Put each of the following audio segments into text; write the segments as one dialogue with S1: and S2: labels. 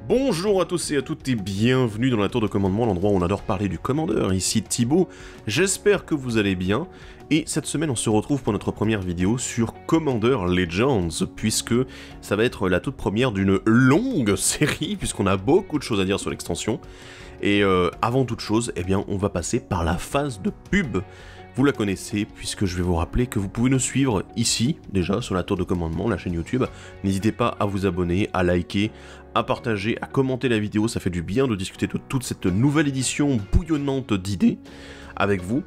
S1: Bonjour à tous et à toutes et bienvenue dans la tour de commandement, l'endroit où on adore parler du commandeur, ici Thibaut. J'espère que vous allez bien, et cette semaine on se retrouve pour notre première vidéo sur Commander Legends, puisque ça va être la toute première d'une longue série, puisqu'on a beaucoup de choses à dire sur l'extension. Et avant toute chose, eh bien on va passer par la phase de pub. Vous la connaissez, puisque je vais vous rappeler que vous pouvez nous suivre ici, déjà, sur la tour de commandement, la chaîne YouTube. N'hésitez pas à vous abonner, à liker, à partager, à commenter la vidéo, ça fait du bien de discuter de toute cette nouvelle édition bouillonnante d'idées avec vous.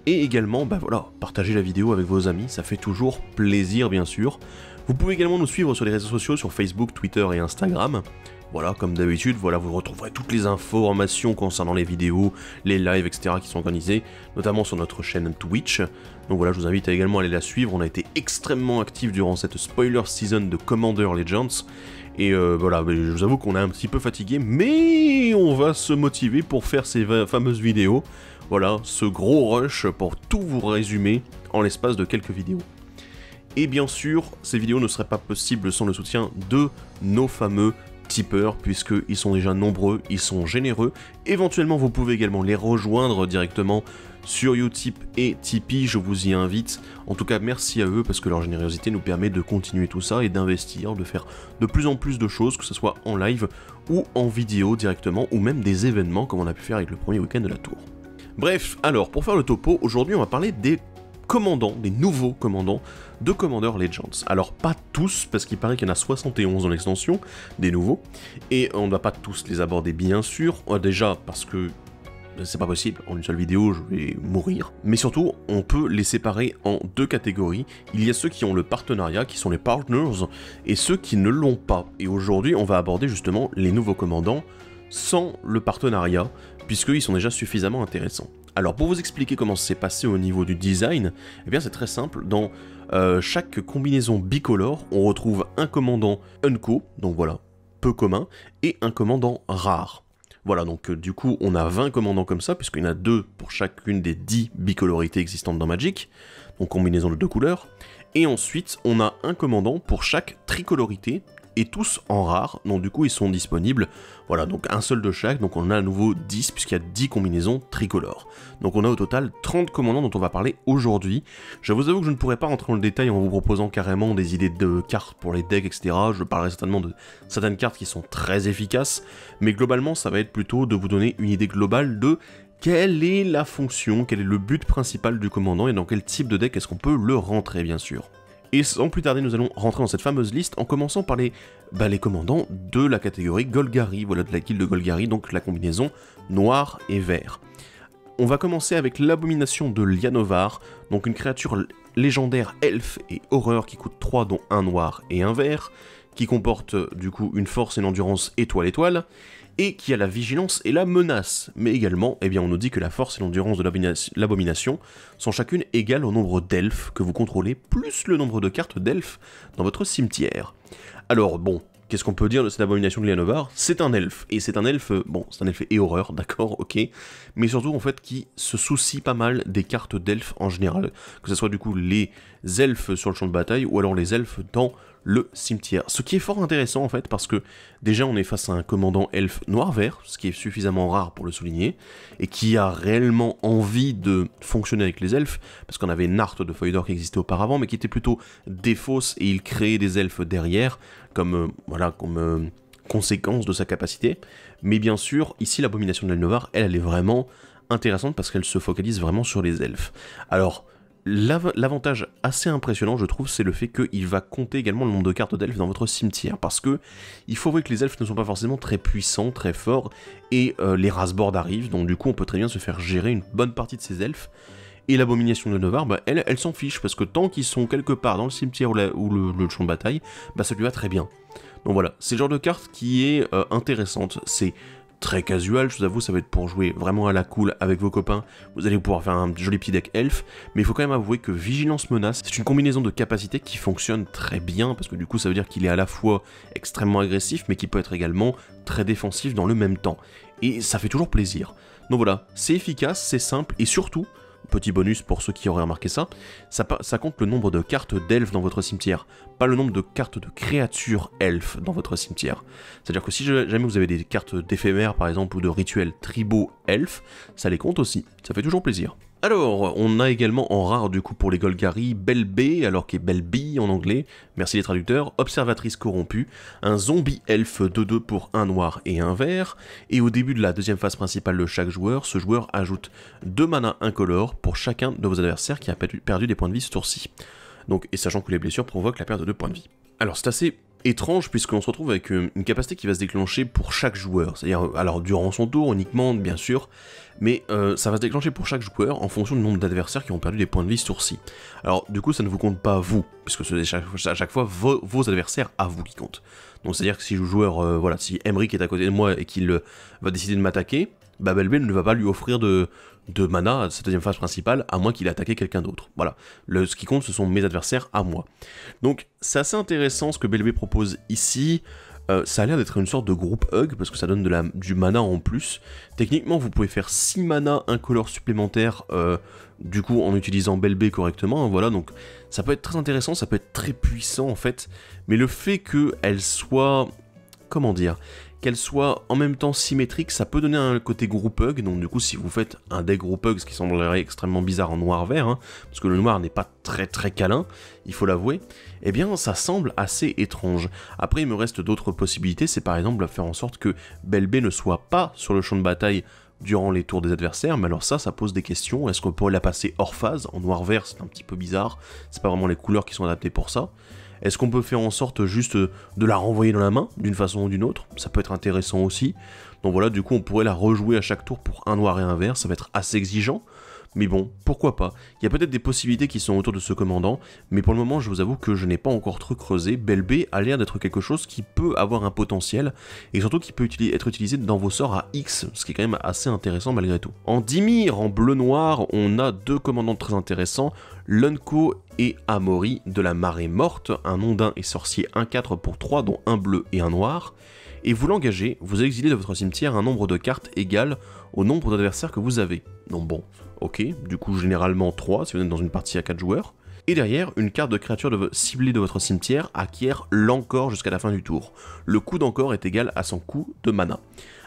S1: Et également, partager la vidéo avec vos amis, ça fait toujours plaisir, bien sûr. Vous pouvez également nous suivre sur les réseaux sociaux, sur Facebook, Twitter et Instagram. Voilà, comme d'habitude, vous retrouverez toutes les informations concernant les vidéos, les lives, etc. qui sont organisés, notamment sur notre chaîne Twitch. Donc voilà, je vous invite également à aller la suivre, on a été extrêmement actifs durant cette spoiler season de Commander Legends. Et je vous avoue qu'on est un petit peu fatigué, mais on va se motiver pour faire ces fameuses vidéos. Voilà, ce gros rush pour tout vous résumer en l'espace de quelques vidéos. Et bien sûr, ces vidéos ne seraient pas possibles sans le soutien de nos fameux tipeurs, puisqu'ils sont déjà nombreux, ils sont généreux. Éventuellement, vous pouvez également les rejoindre directement sur Utip et Tipeee, je vous y invite. En tout cas, merci à eux, parce que leur générosité nous permet de continuer tout ça et d'investir, de faire de plus en plus de choses, que ce soit en live ou en vidéo directement, ou même des événements, comme on a pu faire avec le premier week-end de la tour. Bref, alors, pour faire le topo, aujourd'hui on va parler des commandants, des nouveaux commandants de Commander Legends. Alors pas tous, parce qu'il paraît qu'il y en a 71 dans l'extension, des nouveaux, et on ne va pas tous les aborder bien sûr, déjà parce que c'est pas possible, en une seule vidéo je vais mourir, mais surtout on peut les séparer en deux catégories. Il y a ceux qui ont le partenariat, qui sont les partners, et ceux qui ne l'ont pas. Et aujourd'hui on va aborder justement les nouveaux commandants sans le partenariat, puisqu'ils sont déjà suffisamment intéressants. Alors pour vous expliquer comment ça s'est passé au niveau du design, eh bien c'est très simple, dans chaque combinaison bicolore, on retrouve un commandant unco, donc voilà, peu commun, et un commandant rare. Voilà, donc du coup on a 20 commandants comme ça, puisqu'il y en a 2 pour chacune des 10 bicolorités existantes dans Magic, donc combinaison de 2 couleurs, et ensuite on a un commandant pour chaque tricolorité, et tous en rare, donc du coup ils sont disponibles, voilà, donc un seul de chaque, donc on a à nouveau 10, puisqu'il y a 10 combinaisons tricolores. Donc on a au total 30 commandants dont on va parler aujourd'hui. Je vous avoue que je ne pourrais pas rentrer dans le détail en vous proposant carrément des idées de cartes pour les decks, etc. Je parlerai certainement de certaines cartes qui sont très efficaces, mais globalement ça va être plutôt de vous donner une idée globale de quelle est la fonction, quel est le but principal du commandant, et dans quel type de deck est-ce qu'on peut le rentrer, bien sûr. Et sans plus tarder, nous allons rentrer dans cette fameuse liste en commençant par les commandants de la catégorie Golgari, voilà, de la guilde de Golgari, donc la combinaison noir et vert. On va commencer avec l'abomination de Llanowar, donc une créature légendaire elfe et horreur qui coûte 3 dont un noir et un vert, qui comporte du coup une force et une endurance étoile-étoile, et qui a la vigilance et la menace. Mais également, eh bien, on nous dit que la force et l'endurance de l'abomination sont chacune égales au nombre d'elfes que vous contrôlez, plus le nombre de cartes d'elfes dans votre cimetière. Alors bon, qu'est-ce qu'on peut dire de cette abomination de Llanowar? C'est un elfe, et c'est un elfe, c'est un elfe et horreur, d'accord, ok, mais surtout en fait qui se soucie pas mal des cartes d'elfes en général, que ce soit du coup les elfes sur le champ de bataille, ou alors les elfes dans le cimetière. Ce qui est fort intéressant en fait, parce que déjà on est face à un commandant elfe noir-vert, ce qui est suffisamment rare pour le souligner, et qui a réellement envie de fonctionner avec les elfes, parce qu'on avait Nart de Feuille d'Or qui existait auparavant, mais qui était plutôt défausse, et il créait des elfes derrière, comme conséquence de sa capacité. Mais bien sûr, ici l'abomination de Llanowar, elle est vraiment intéressante, parce qu'elle se focalise vraiment sur les elfes. Alors, l'avantage assez impressionnant, je trouve, c'est le fait qu'il va compter également le nombre de cartes d'elfes dans votre cimetière, parce que il faut avouer que les elfes ne sont pas forcément très puissants, très forts, et les race-boards arrivent, donc du coup on peut très bien se faire gérer une bonne partie de ces elfes, et l'abomination de Llanowar, elle s'en fiche, parce que tant qu'ils sont quelque part dans le cimetière ou le champ de bataille, ça lui va très bien. Donc voilà, c'est le genre de carte qui est intéressante, c'est très casual, je vous avoue, ça va être pour jouer vraiment à la cool avec vos copains, vous allez pouvoir faire un joli petit deck elf, mais il faut quand même avouer que Vigilance Menace, c'est une combinaison de capacités qui fonctionne très bien, parce que du coup ça veut dire qu'il est à la fois extrêmement agressif, mais qui peut être également très défensif dans le même temps, et ça fait toujours plaisir. Donc voilà, c'est efficace, c'est simple, et surtout, petit bonus pour ceux qui auraient remarqué ça, ça compte le nombre de cartes d'elfes dans votre cimetière, pas le nombre de cartes de créatures elfes dans votre cimetière. C'est-à-dire que si jamais vous avez des cartes d'éphémères par exemple ou de rituels tribaux elfes, ça les compte aussi, ça fait toujours plaisir. Alors, on a également en rare du coup pour les Golgari, Belbé, alors qui est Belby en anglais, merci les traducteurs, Observatrice corrompue, un zombie elfe 2-2 pour un noir et un vert, et au début de la deuxième phase principale de chaque joueur, ce joueur ajoute 2 mana incolores pour chacun de vos adversaires qui a perdu des points de vie ce tour-ci. Donc, et sachant que les blessures provoquent la perte de 2 points de vie. Alors c'est assez étrange puisqu'on se retrouve avec une capacité qui va se déclencher pour chaque joueur, c'est-à-dire alors durant son tour uniquement bien sûr, mais ça va se déclencher pour chaque joueur en fonction du nombre d'adversaires qui ont perdu des points de vie ce tour-ci. Alors du coup ça ne vous compte pas vous, puisque c'est à chaque fois vos adversaires à vous qui comptent. Donc c'est-à-dire que si le joueur, voilà, si Emric est à côté de moi et qu'il va décider de m'attaquer, bah Belbé ne va pas lui offrir de mana à cette deuxième phase principale, à moins qu'il ait attaqué quelqu'un d'autre. Voilà, ce qui compte ce sont mes adversaires à moi. Donc c'est assez intéressant ce que Belbé propose ici. Ça a l'air d'être une sorte de groupe hug, parce que ça donne du mana en plus. Techniquement, vous pouvez faire 6 mana incolores supplémentaires, du coup, en utilisant Belbé correctement, hein, voilà, donc ça peut être très intéressant, ça peut être très puissant, en fait, mais le fait qu'elle soit, comment dire, qu'elle soit en même temps symétrique, ça peut donner un côté group hug, donc du coup si vous faites un deck group hug, ce qui semblerait extrêmement bizarre en noir-vert, hein, parce que le noir n'est pas très câlin, il faut l'avouer, eh bien ça semble assez étrange. Après il me reste d'autres possibilités, c'est par exemple faire en sorte que Belbé ne soit pas sur le champ de bataille durant les tours des adversaires, mais alors ça pose des questions. Est-ce qu'on pourrait la passer hors phase? En noir-vert c'est un petit peu bizarre, c'est pas vraiment les couleurs qui sont adaptées pour ça. Est-ce qu'on peut faire en sorte juste de la renvoyer dans la main, d'une façon ou d'une autre? Ça peut être intéressant aussi. Donc voilà, du coup on pourrait la rejouer à chaque tour pour un noir et un vert, ça va être assez exigeant. Mais bon, pourquoi pas. Il y a peut-être des possibilités qui sont autour de ce commandant, mais pour le moment je vous avoue que je n'ai pas encore trop creusé. Belbé a l'air d'être quelque chose qui peut avoir un potentiel, et surtout qui peut être utilisé dans vos sorts à X, ce qui est quand même assez intéressant malgré tout. En Dimir, en bleu-noir, on a 2 commandants très intéressants, Lunko et Amaury de la Marée Morte, un ondin et sorcier 1/4 pour 3, dont un bleu et un noir. Et vous l'engagez, vous exilez de votre cimetière un nombre de cartes égal au nombre d'adversaires que vous avez. Donc bon, ok, du coup généralement 3 si vous êtes dans une partie à 4 joueurs. Et derrière, une carte de créature ciblée de votre cimetière acquiert l'encore jusqu'à la fin du tour. Le coût d'encore est égal à son coût de mana.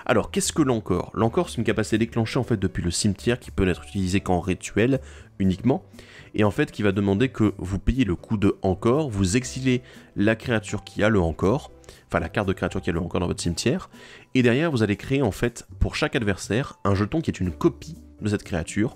S1: Alors qu'est-ce que l'encore? L'encore c'est une capacité déclenchée en fait depuis le cimetière qui peut n'être utilisée qu'en rituel uniquement. Et en fait qui va demander que vous payez le coût de encore, vous exilez la créature qui a le encore, enfin la carte de créature qui a le encore dans votre cimetière, et derrière vous allez créer en fait pour chaque adversaire un jeton qui est une copie de cette créature,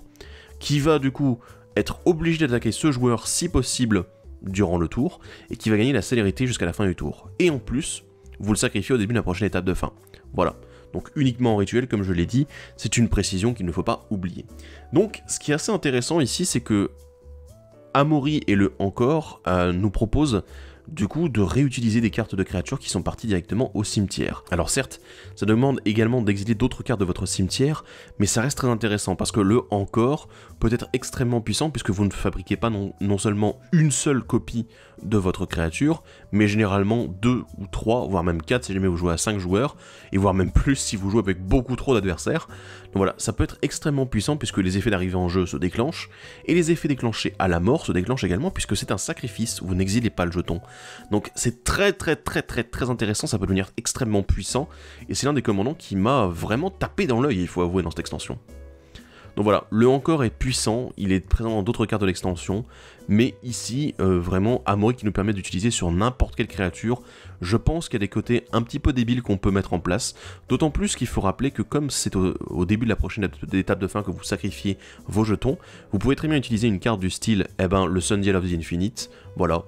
S1: qui va du coup être obligé d'attaquer ce joueur si possible durant le tour, et qui va gagner la célérité jusqu'à la fin du tour. Et en plus, vous le sacrifiez au début de la prochaine étape de fin. Voilà. Donc uniquement en rituel, comme je l'ai dit, c'est une précision qu'il ne faut pas oublier. Donc ce qui est assez intéressant ici, c'est que Amaury et le encore nous proposent du coup de réutiliser des cartes de créatures qui sont parties directement au cimetière. Alors certes, ça demande également d'exiler d'autres cartes de votre cimetière, mais ça reste très intéressant parce que le encore peut être extrêmement puissant puisque vous ne fabriquez pas non seulement une seule copie de votre créature, mais généralement 2 ou 3, voire même 4 si jamais vous jouez à 5 joueurs, et voire même plus si vous jouez avec beaucoup trop d'adversaires. Donc voilà, ça peut être extrêmement puissant puisque les effets d'arrivée en jeu se déclenchent, et les effets déclenchés à la mort se déclenchent également puisque c'est un sacrifice, vous n'exilez pas le jeton. Donc c'est très intéressant, ça peut devenir extrêmement puissant, et c'est l'un des commandants qui m'a vraiment tapé dans l'œil, il faut avouer, dans cette extension. Donc voilà, le encore est puissant, il est présent dans d'autres cartes de l'extension, mais ici, vraiment, Amaury qui nous permet d'utiliser sur n'importe quelle créature, je pense qu'il y a des côtés un petit peu débiles qu'on peut mettre en place, d'autant plus qu'il faut rappeler que comme c'est au début de la prochaine étape de fin que vous sacrifiez vos jetons, vous pouvez très bien utiliser une carte du style, le Sundial of the Infinite, voilà,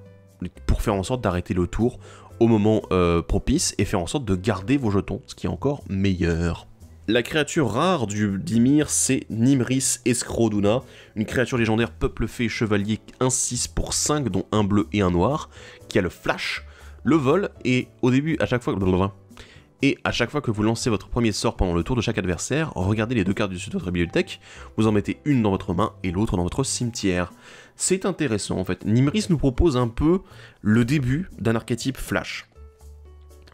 S1: pour faire en sorte d'arrêter le tour au moment propice et faire en sorte de garder vos jetons, ce qui est encore meilleur. La créature rare du Dimir, c'est Nimris Escroduna, une créature légendaire peuple fée chevalier 1/6 pour 5, dont un bleu et un noir, qui a le flash, le vol, et au début, à chaque fois que vous lancez votre premier sort pendant le tour de chaque adversaire, regardez les 2 cartes du dessus de votre bibliothèque, vous en mettez une dans votre main et l'autre dans votre cimetière. C'est intéressant en fait, Nimris nous propose un peu le début d'un archétype flash.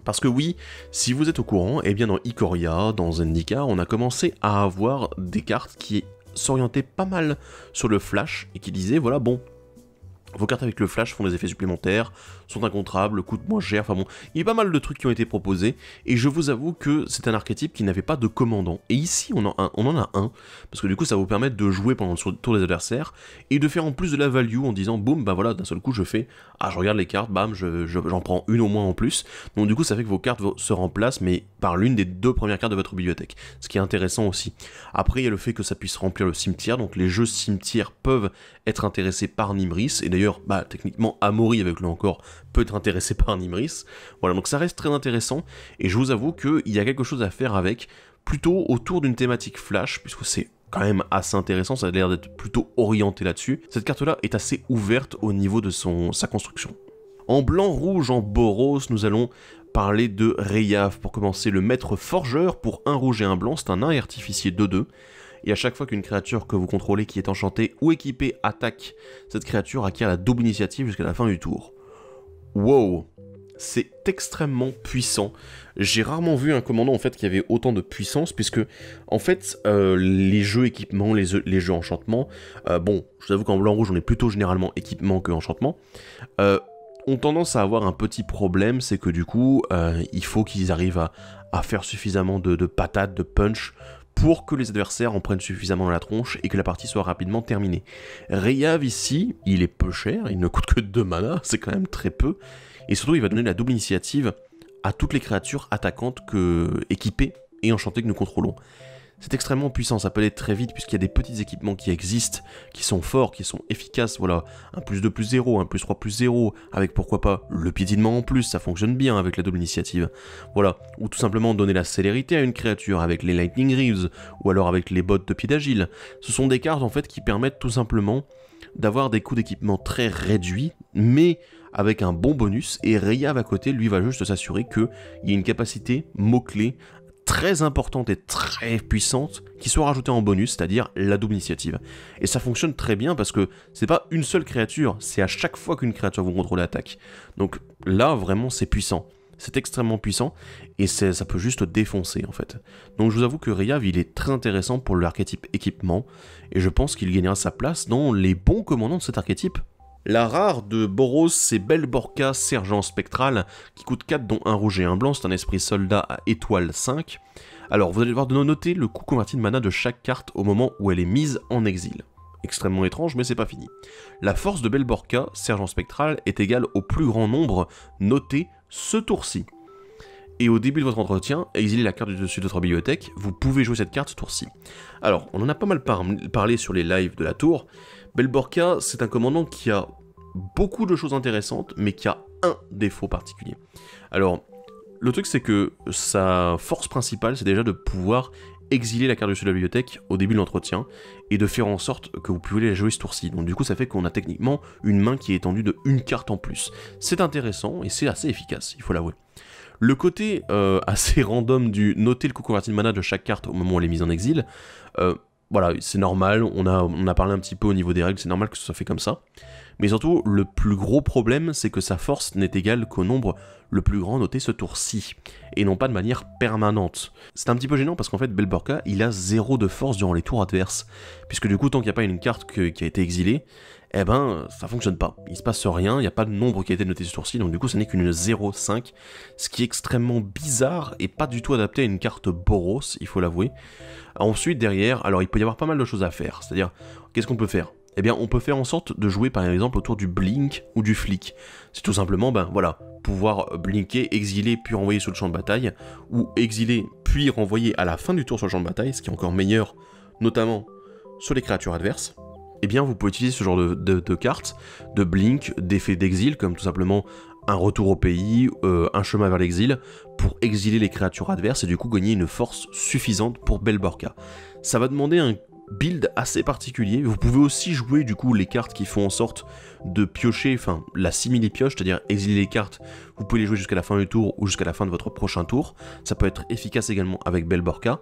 S1: Parce que oui, si vous êtes au courant, eh bien dans Ikoria, dans Zendikar, on a commencé à avoir des cartes qui s'orientait pas mal sur le flash et qui disait voilà bon, vos cartes avec le flash font des effets supplémentaires, sont incontrables, coûtent moins cher, enfin bon, il y a pas mal de trucs qui ont été proposés, et je vous avoue que c'est un archétype qui n'avait pas de commandant. Et ici, on en a un, parce que du coup, ça va vous permettre de jouer pendant le tour des adversaires, et de faire en plus de la value en disant, boum, bah voilà, d'un seul coup, je fais, ah, je regarde les cartes, bam, j'en prends une au moins en plus, donc du coup, ça fait que vos cartes se remplacent, mais par l'une des 2 premières cartes de votre bibliothèque, ce qui est intéressant aussi. Après, il y a le fait que ça puisse remplir le cimetière, donc les jeux cimetière peuvent être intéressés par Nimris, et d'ailleurs, bah, techniquement, Amaury, avec lui encore, peut être intéressé par Nimris. Voilà, donc ça reste très intéressant, et je vous avoue qu'il y a quelque chose à faire avec, plutôt autour d'une thématique flash, puisque c'est quand même assez intéressant, ça a l'air d'être plutôt orienté là-dessus. Cette carte-là est assez ouverte au niveau de sa construction. En blanc-rouge, en Boros, nous allons parler de Reyav. Pour commencer, le maître forgeur, pour un rouge et un blanc, c'est un nain artificier 2-2. Et à chaque fois qu'une créature que vous contrôlez qui est enchantée ou équipée attaque, cette créature acquiert la double initiative jusqu'à la fin du tour. Wow, c'est extrêmement puissant. J'ai rarement vu un commandant en fait qui avait autant de puissance, puisque en fait les jeux équipement, les jeux enchantement, bon, je vous avoue qu'en blanc-rouge on est plutôt généralement équipement que enchantement, ont tendance à avoir un petit problème, c'est que du coup il faut qu'ils arrivent à faire suffisamment de patates, de punch, pour que les adversaires en prennent suffisamment dans la tronche et que la partie soit rapidement terminée. Reyav ici, il est peu cher, il ne coûte que 2 mana, c'est quand même très peu, et surtout il va donner la double initiative à toutes les créatures attaquantes équipées et enchantées que nous contrôlons. C'est extrêmement puissant, ça peut aller très vite puisqu'il y a des petits équipements qui existent, qui sont forts, qui sont efficaces, voilà, un +2/+0, un +3/0, avec pourquoi pas le piétinement en plus, ça fonctionne bien avec la double initiative, voilà, ou tout simplement donner la célérité à une créature avec les Lightning Reeves, ou alors avec les bottes de pied d'agile. Ce sont des cartes en fait qui permettent tout simplement d'avoir des coûts d'équipement très réduits, mais avec un bon bonus, et Reyav à côté, lui, va juste s'assurer qu'il y a une capacité mot-clé très importante et très puissante qui soit rajoutée en bonus, c'est-à-dire la double initiative. Et ça fonctionne très bien parce que c'est pas une seule créature, c'est à chaque fois qu'une créature vous contrôlez attaque. Donc là, vraiment, c'est puissant. C'est extrêmement puissant et ça peut juste défoncer en fait. Donc je vous avoue que Reyav, il est très intéressant pour l'archétype équipement et je pense qu'il gagnera sa place dans les bons commandants de cet archétype. La rare de Boros, c'est Belborca, sergent spectral, qui coûte 4 dont un rouge et un blanc, c'est un esprit soldat à étoile 5. Alors vous allez devoir noter le coût converti de mana de chaque carte au moment où elle est mise en exil. Extrêmement étrange, mais c'est pas fini. La force de Belborca, sergent spectral, est égale au plus grand nombre noté ce tour-ci. Et au début de votre entretien, exilez la carte du dessus de votre bibliothèque, vous pouvez jouer cette carte ce tour-ci. Alors, on en a pas mal parlé sur les lives de la tour. Belborca, c'est un commandant qui a beaucoup de choses intéressantes, mais qui a un défaut particulier. Alors, le truc c'est que sa force principale, c'est déjà de pouvoir exiler la carte dessus de la bibliothèque au début de l'entretien, et de faire en sorte que vous puissiez la jouer ce tour-ci. Donc du coup, ça fait qu'on a techniquement une main qui est étendue de une carte en plus. C'est intéressant, et c'est assez efficace, il faut l'avouer. Le côté assez random du noter le coût converti de mana de chaque carte au moment où elle est mise en exil, voilà, c'est normal, on a parlé un petit peu au niveau des règles, c'est normal que ce soit fait comme ça. Mais surtout, le plus gros problème, c'est que sa force n'est égale qu'au nombre le plus grand noté ce tour-ci, et non pas de manière permanente. C'est un petit peu gênant parce qu'en fait, Belborca, il a 0 de force durant les tours adverses, puisque du coup, tant qu'il n'y a pas une carte qui a été exilée, eh ben, ça fonctionne pas. Il se passe rien, il n'y a pas de nombre qui a été noté ce tour-ci, donc du coup, ça n'est qu'une 0,5, ce qui est extrêmement bizarre et pas du tout adapté à une carte Boros, il faut l'avouer. Ensuite, derrière, alors il peut y avoir pas mal de choses à faire, c'est-à-dire, qu'est-ce qu'on peut faire ? Eh bien, on peut faire en sorte de jouer par exemple autour du blink ou du flick. C'est tout simplement, ben voilà, pouvoir blinker, exiler puis renvoyer sur le champ de bataille, ou exiler puis renvoyer à la fin du tour sur le champ de bataille, ce qui est encore meilleur, notamment sur les créatures adverses. Eh bien, vous pouvez utiliser ce genre de cartes, de blink, d'effets d'exil, comme tout simplement un retour au pays, un chemin vers l'exil, pour exiler les créatures adverses et du coup gagner une force suffisante pour Belborca. Ça va demander un build assez particulier. Vous pouvez aussi jouer du coup les cartes qui font en sorte de piocher, enfin la simili-pioche, c'est-à-dire exiler les cartes, vous pouvez les jouer jusqu'à la fin du tour ou jusqu'à la fin de votre prochain tour. Ça peut être efficace également avec Belborca,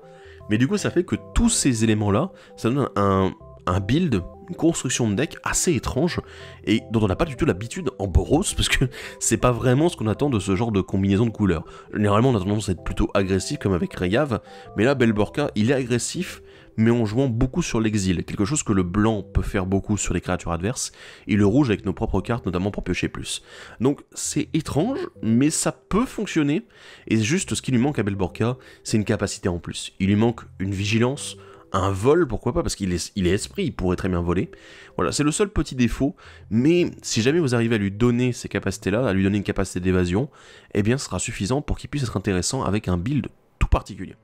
S1: mais du coup ça fait que tous ces éléments-là, ça donne un build, une construction de deck assez étrange et dont on n'a pas du tout l'habitude en Boros parce que c'est pas vraiment ce qu'on attend de ce genre de combinaison de couleurs. Généralement on a tendance à être plutôt agressif comme avec Reyav, mais là Belborca il est agressif mais en jouant beaucoup sur l'exil, quelque chose que le blanc peut faire beaucoup sur les créatures adverses, et le rouge avec nos propres cartes, notamment pour piocher plus. Donc c'est étrange, mais ça peut fonctionner, et juste ce qui lui manque à Belborca, c'est une capacité en plus. Il lui manque une vigilance, un vol, pourquoi pas, parce qu'il est esprit, il pourrait très bien voler. Voilà, c'est le seul petit défaut, mais si jamais vous arrivez à lui donner ces capacités-là, à lui donner une capacité d'évasion, eh bien ce sera suffisant pour qu'il puisse être intéressant avec un build tout particulier.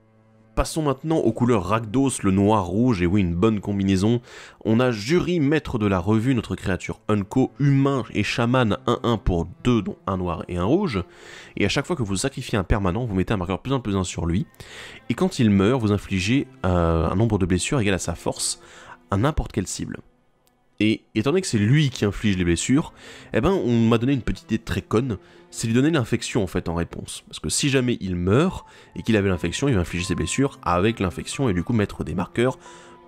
S1: Passons maintenant aux couleurs Rakdos, le noir-rouge, et oui, une bonne combinaison. On a Jury, maître de la revue, notre créature Unco, humain et chaman 1-1 pour 2, dont un noir et un rouge. Et à chaque fois que vous sacrifiez un permanent, vous mettez un marqueur +1/+1 sur lui. Et quand il meurt, vous infligez un nombre de blessures égal à sa force à n'importe quelle cible. Et étant donné que c'est lui qui inflige les blessures, eh ben on m'a donné une petite idée très conne, c'est lui donner l'infection en fait en réponse. Parce que si jamais il meurt et qu'il avait l'infection, il va infliger ses blessures avec l'infection et du coup mettre des marqueurs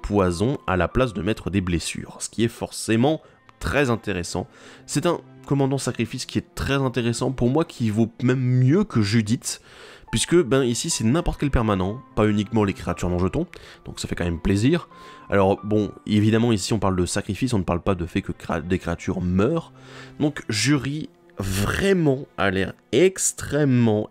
S1: poison à la place de mettre des blessures. Ce qui est forcément très intéressant. C'est un commandant sacrifice qui est très intéressant pour moi, qui vaut même mieux que Judith. Puisque, ben ici, c'est n'importe quel permanent, pas uniquement les créatures non jetons, donc ça fait quand même plaisir. Alors, bon, évidemment, ici, on parle de sacrifice, on ne parle pas de fait que des créatures meurent. Donc, Jury, vraiment, a l'air extrêmement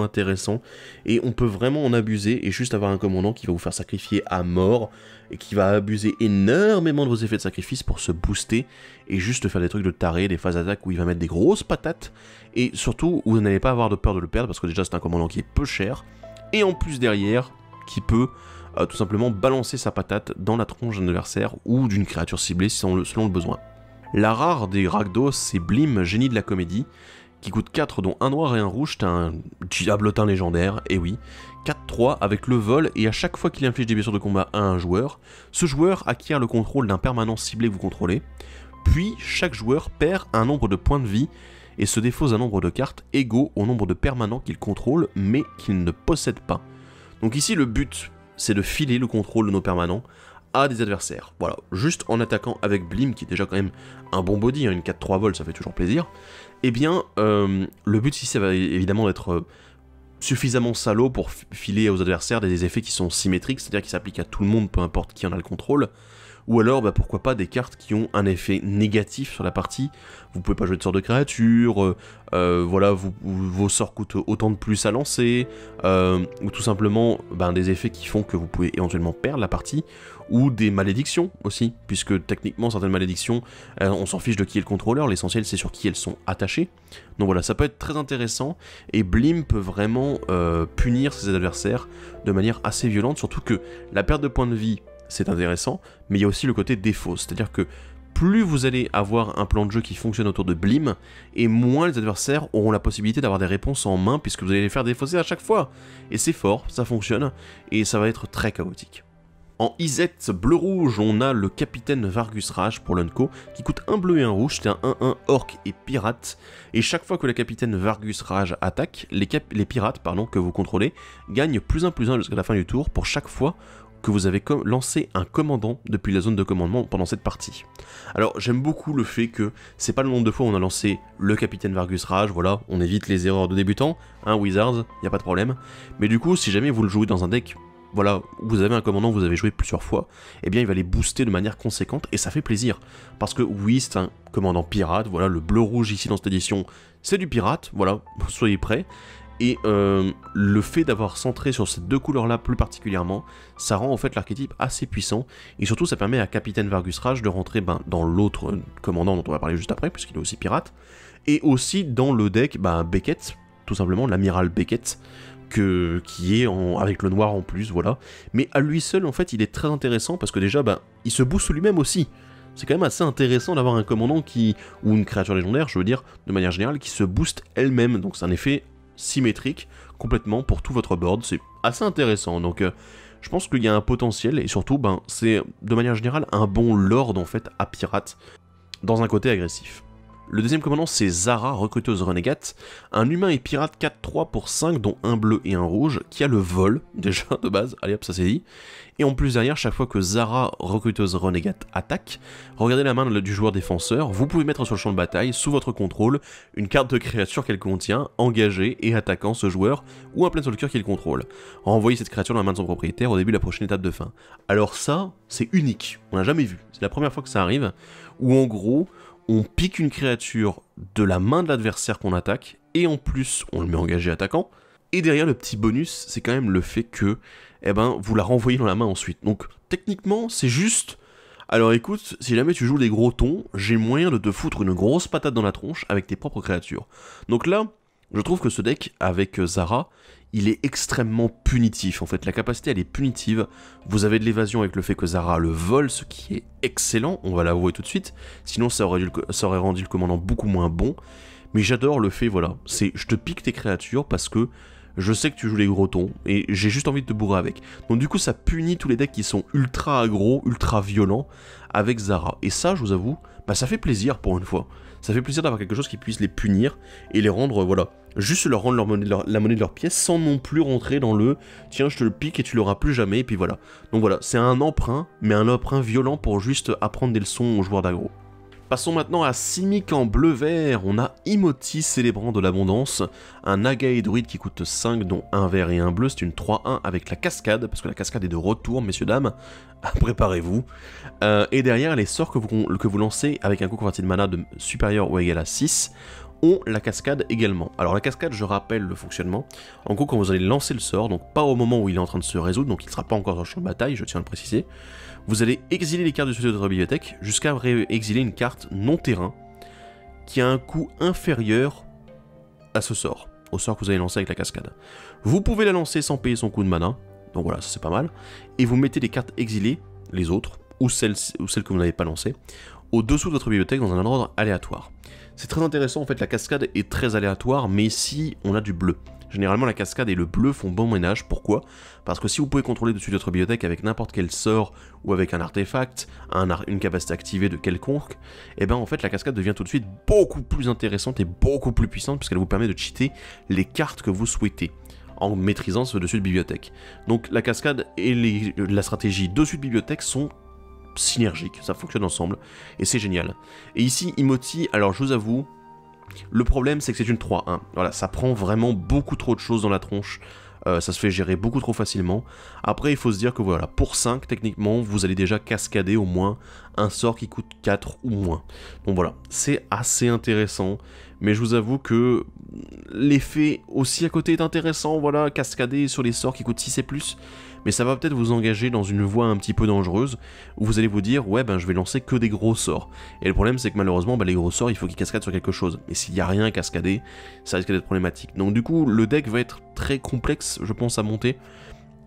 S1: intéressant, et on peut vraiment en abuser, et juste avoir un commandant qui va vous faire sacrifier à mort, et qui va abuser énormément de vos effets de sacrifice pour se booster, et juste faire des trucs de taré, des phases d'attaque où il va mettre des grosses patates, et surtout où vous n'allez pas avoir de peur de le perdre, parce que déjà c'est un commandant qui est peu cher, et en plus derrière, qui peut tout simplement balancer sa patate dans la tronche d'un adversaire, ou d'une créature ciblée selon le besoin. La rare des Rakdos, c'est Blim, génie de la comédie, qui coûte 4, dont un noir et un rouge, c'est un diablotin légendaire, et oui, 4-3 avec le vol, et à chaque fois qu'il inflige des blessures de combat à un joueur, ce joueur acquiert le contrôle d'un permanent ciblé que vous contrôlez, puis chaque joueur perd un nombre de points de vie, et se défausse un nombre de cartes égaux au nombre de permanents qu'il contrôle, mais qu'il ne possède pas. Donc ici, le but, c'est de filer le contrôle de nos permanents à des adversaires. Voilà, juste en attaquant avec Blim, qui est déjà quand même un bon body, hein, une 4-3 vol, ça fait toujours plaisir. Eh bien, le but ici, ça va évidemment d'être suffisamment salaud pour filer aux adversaires des effets qui sont symétriques, c'est-à-dire qui s'appliquent à tout le monde, peu importe qui en a le contrôle. Ou alors, bah, pourquoi pas des cartes qui ont un effet négatif sur la partie. Vous pouvez pas jouer de sorts de créatures, voilà, vos sorts coûtent autant de plus à lancer, ou tout simplement des effets qui font que vous pouvez éventuellement perdre la partie, ou des malédictions aussi, puisque techniquement certaines malédictions, on s'en fiche de qui est le contrôleur, l'essentiel c'est sur qui elles sont attachées. Donc voilà, ça peut être très intéressant, et Blim peut vraiment punir ses adversaires de manière assez violente, surtout que la perte de points de vie, c'est intéressant, mais il y a aussi le côté défaut, c'est-à-dire que plus vous allez avoir un plan de jeu qui fonctionne autour de Blim, et moins les adversaires auront la possibilité d'avoir des réponses en main, puisque vous allez les faire défausser à chaque fois. Et c'est fort, ça fonctionne, et ça va être très chaotique. En Izet bleu-rouge, on a le capitaine Vargus Rage pour l'Unco, qui coûte un bleu et un rouge, c'est un 1-1 orc et pirate, et chaque fois que le capitaine Vargus Rage attaque, les pirates que vous contrôlez gagnent +1/+1 jusqu'à la fin du tour pour chaque fois que vous avez lancé un commandant depuis la zone de commandement pendant cette partie. Alors j'aime beaucoup le fait que c'est pas le nombre de fois où on a lancé le capitaine Vargus Rage, voilà, on évite les erreurs de débutants, hein, Wizards, y a pas de problème, mais du coup si jamais vous le jouez dans un deck, voilà, vous avez un commandant que vous avez joué plusieurs fois, eh bien il va les booster de manière conséquente, et ça fait plaisir, parce que oui, c'est un commandant pirate, voilà, le bleu-rouge ici dans cette édition, c'est du pirate, voilà, soyez prêts. Et le fait d'avoir centré sur ces deux couleurs-là plus particulièrement, ça rend en fait l'archétype assez puissant, et surtout ça permet à Capitaine Vargus Rage de rentrer dans l'autre commandant dont on va parler juste après, puisqu'il est aussi pirate, et aussi dans le deck Beckett, tout simplement, l'amiral Beckett, qui est avec le noir en plus, voilà. Mais à lui seul, en fait, il est très intéressant, parce que déjà, il se booste lui-même aussi. C'est quand même assez intéressant d'avoir un commandant ou une créature légendaire, je veux dire, de manière générale, qui se booste elle-même, donc c'est un effet symétrique complètement pour tout votre board, c'est assez intéressant, donc je pense qu'il y a un potentiel, et surtout c'est de manière générale un bon lord en fait à pirate, dans un côté agressif. Le deuxième commandant, c'est Zara, recruteuse renégate, un humain et pirate 4-3 pour 5, dont un bleu et un rouge, qui a le vol, déjà, de base, allez hop, ça c'est dit. Et en plus derrière, chaque fois que Zara, recruteuse renégate, attaque, regardez la main du joueur défenseur, vous pouvez mettre sur le champ de bataille, sous votre contrôle, une carte de créature qu'elle contient, engagée et attaquant ce joueur, ou un planeswalker qu'il contrôle. Renvoyez cette créature dans la main de son propriétaire au début de la prochaine étape de fin. Alors ça, c'est unique, on n'a jamais vu, c'est la première fois que ça arrive, où en gros, on pique une créature de la main de l'adversaire qu'on attaque, et en plus, on le met engagé attaquant, et derrière, le petit bonus, c'est quand même le fait que, eh ben, vous la renvoyez dans la main ensuite. Donc, techniquement, c'est juste... Alors écoute, si jamais tu joues des gros tons, j'ai moyen de te foutre une grosse patate dans la tronche avec tes propres créatures. Donc là, je trouve que ce deck, avec Zara, il est extrêmement punitif. En fait, la capacité, elle est punitive. Vous avez de l'évasion avec le fait que Zara le vole, ce qui est excellent, on va l'avouer tout de suite. Sinon, ça aurait rendu le commandant beaucoup moins bon. Mais j'adore le fait, voilà, c'est je te pique tes créatures parce que je sais que tu joues les gros tons, et j'ai juste envie de te bourrer avec. Donc du coup, ça punit tous les decks qui sont ultra aggro, ultra violents, avec Zara. Et ça, je vous avoue, bah ça fait plaisir pour une fois. Ça fait plaisir d'avoir quelque chose qui puisse les punir, et les rendre, voilà, juste leur rendre la monnaie de leur pièce, sans non plus rentrer dans le « tiens, je te le pique et tu l'auras plus jamais », et puis voilà. Donc voilà, c'est un emprunt, mais un emprunt violent pour juste apprendre des leçons aux joueurs d'aggro. Passons maintenant à Simic en bleu-vert, on a Imoti, célébrant de l'abondance, un Agae druide qui coûte 5, dont un vert et un bleu, c'est une 3-1 avec la cascade, parce que la cascade est de retour, messieurs dames, préparez-vous. Et derrière, les sorts que vous lancez avec un coût converti de mana de supérieur ou égal à 6, ont la cascade également. Alors la cascade, je rappelle le fonctionnement, en gros quand vous allez lancer le sort, donc pas au moment où il est en train de se résoudre, donc il ne sera pas encore dans le champ de bataille, je tiens à le préciser, vous allez exiler les cartes du studio de votre bibliothèque jusqu'à exiler une carte non terrain qui a un coût inférieur à ce sort, au sort que vous allez lancer avec la cascade. Vous pouvez la lancer sans payer son coût de mana, donc voilà, ça c'est pas mal, et vous mettez les cartes exilées, les autres, ou celles que vous n'avez pas lancées, au-dessous de votre bibliothèque dans un ordre aléatoire. C'est très intéressant, en fait, la cascade est très aléatoire, mais ici, on a du bleu. Généralement, la cascade et le bleu font bon ménage. Pourquoi? Parce que si vous pouvez contrôler dessus votre bibliothèque avec n'importe quel sort ou avec un artefact, une capacité activée de quelconque, et ben en fait, la cascade devient tout de suite beaucoup plus intéressante et beaucoup plus puissante puisqu'elle vous permet de cheater les cartes que vous souhaitez en maîtrisant ce dessus de bibliothèque. Donc la cascade et la stratégie dessus de bibliothèque sont synergiques, ça fonctionne ensemble, et c'est génial. Et ici, Imoti, alors je vous avoue, le problème c'est que c'est une 3-1, voilà, ça prend vraiment beaucoup trop de choses dans la tronche, ça se fait gérer beaucoup trop facilement. Après il faut se dire que voilà, pour 5 techniquement, vous allez déjà cascader au moins un sort qui coûte 4 ou moins. Donc voilà, c'est assez intéressant, mais je vous avoue que l'effet aussi à côté est intéressant, voilà, cascader sur les sorts qui coûtent 6 et plus, mais ça va peut-être vous engager dans une voie un petit peu dangereuse, où vous allez vous dire, ouais ben je vais lancer que des gros sorts. Et le problème c'est que malheureusement, les gros sorts, il faut qu'ils cascadent sur quelque chose. Et s'il n'y a rien à cascader, ça risque d'être problématique. Donc du coup, le deck va être très complexe, je pense, à monter.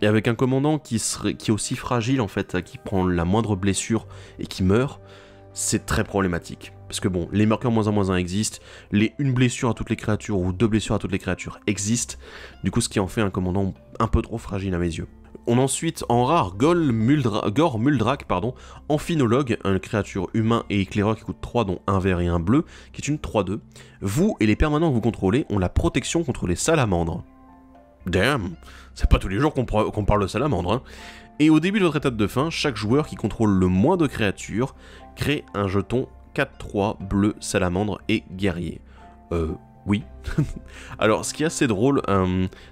S1: Et avec un commandant qui est aussi fragile, en fait, qui prend la moindre blessure et qui meurt, c'est très problématique. Parce que bon, les marqueurs -1/-1 existent, une blessure à toutes les créatures ou 2 blessures à toutes les créatures existent, du coup ce qui en fait un commandant un peu trop fragile à mes yeux. On a ensuite en rare Gore Muldrak, Amphinologue, une créature humain et éclaireur qui coûte 3 dont un vert et un bleu, qui est une 3-2. Vous et les permanents que vous contrôlez ont la protection contre les salamandres. Damn, c'est pas tous les jours qu'on parle de salamandres, hein. Et au début de votre étape de fin, chaque joueur qui contrôle le moins de créatures crée un jeton 4-3 bleu, salamandre et guerrier. Oui. Alors, ce qui est assez drôle,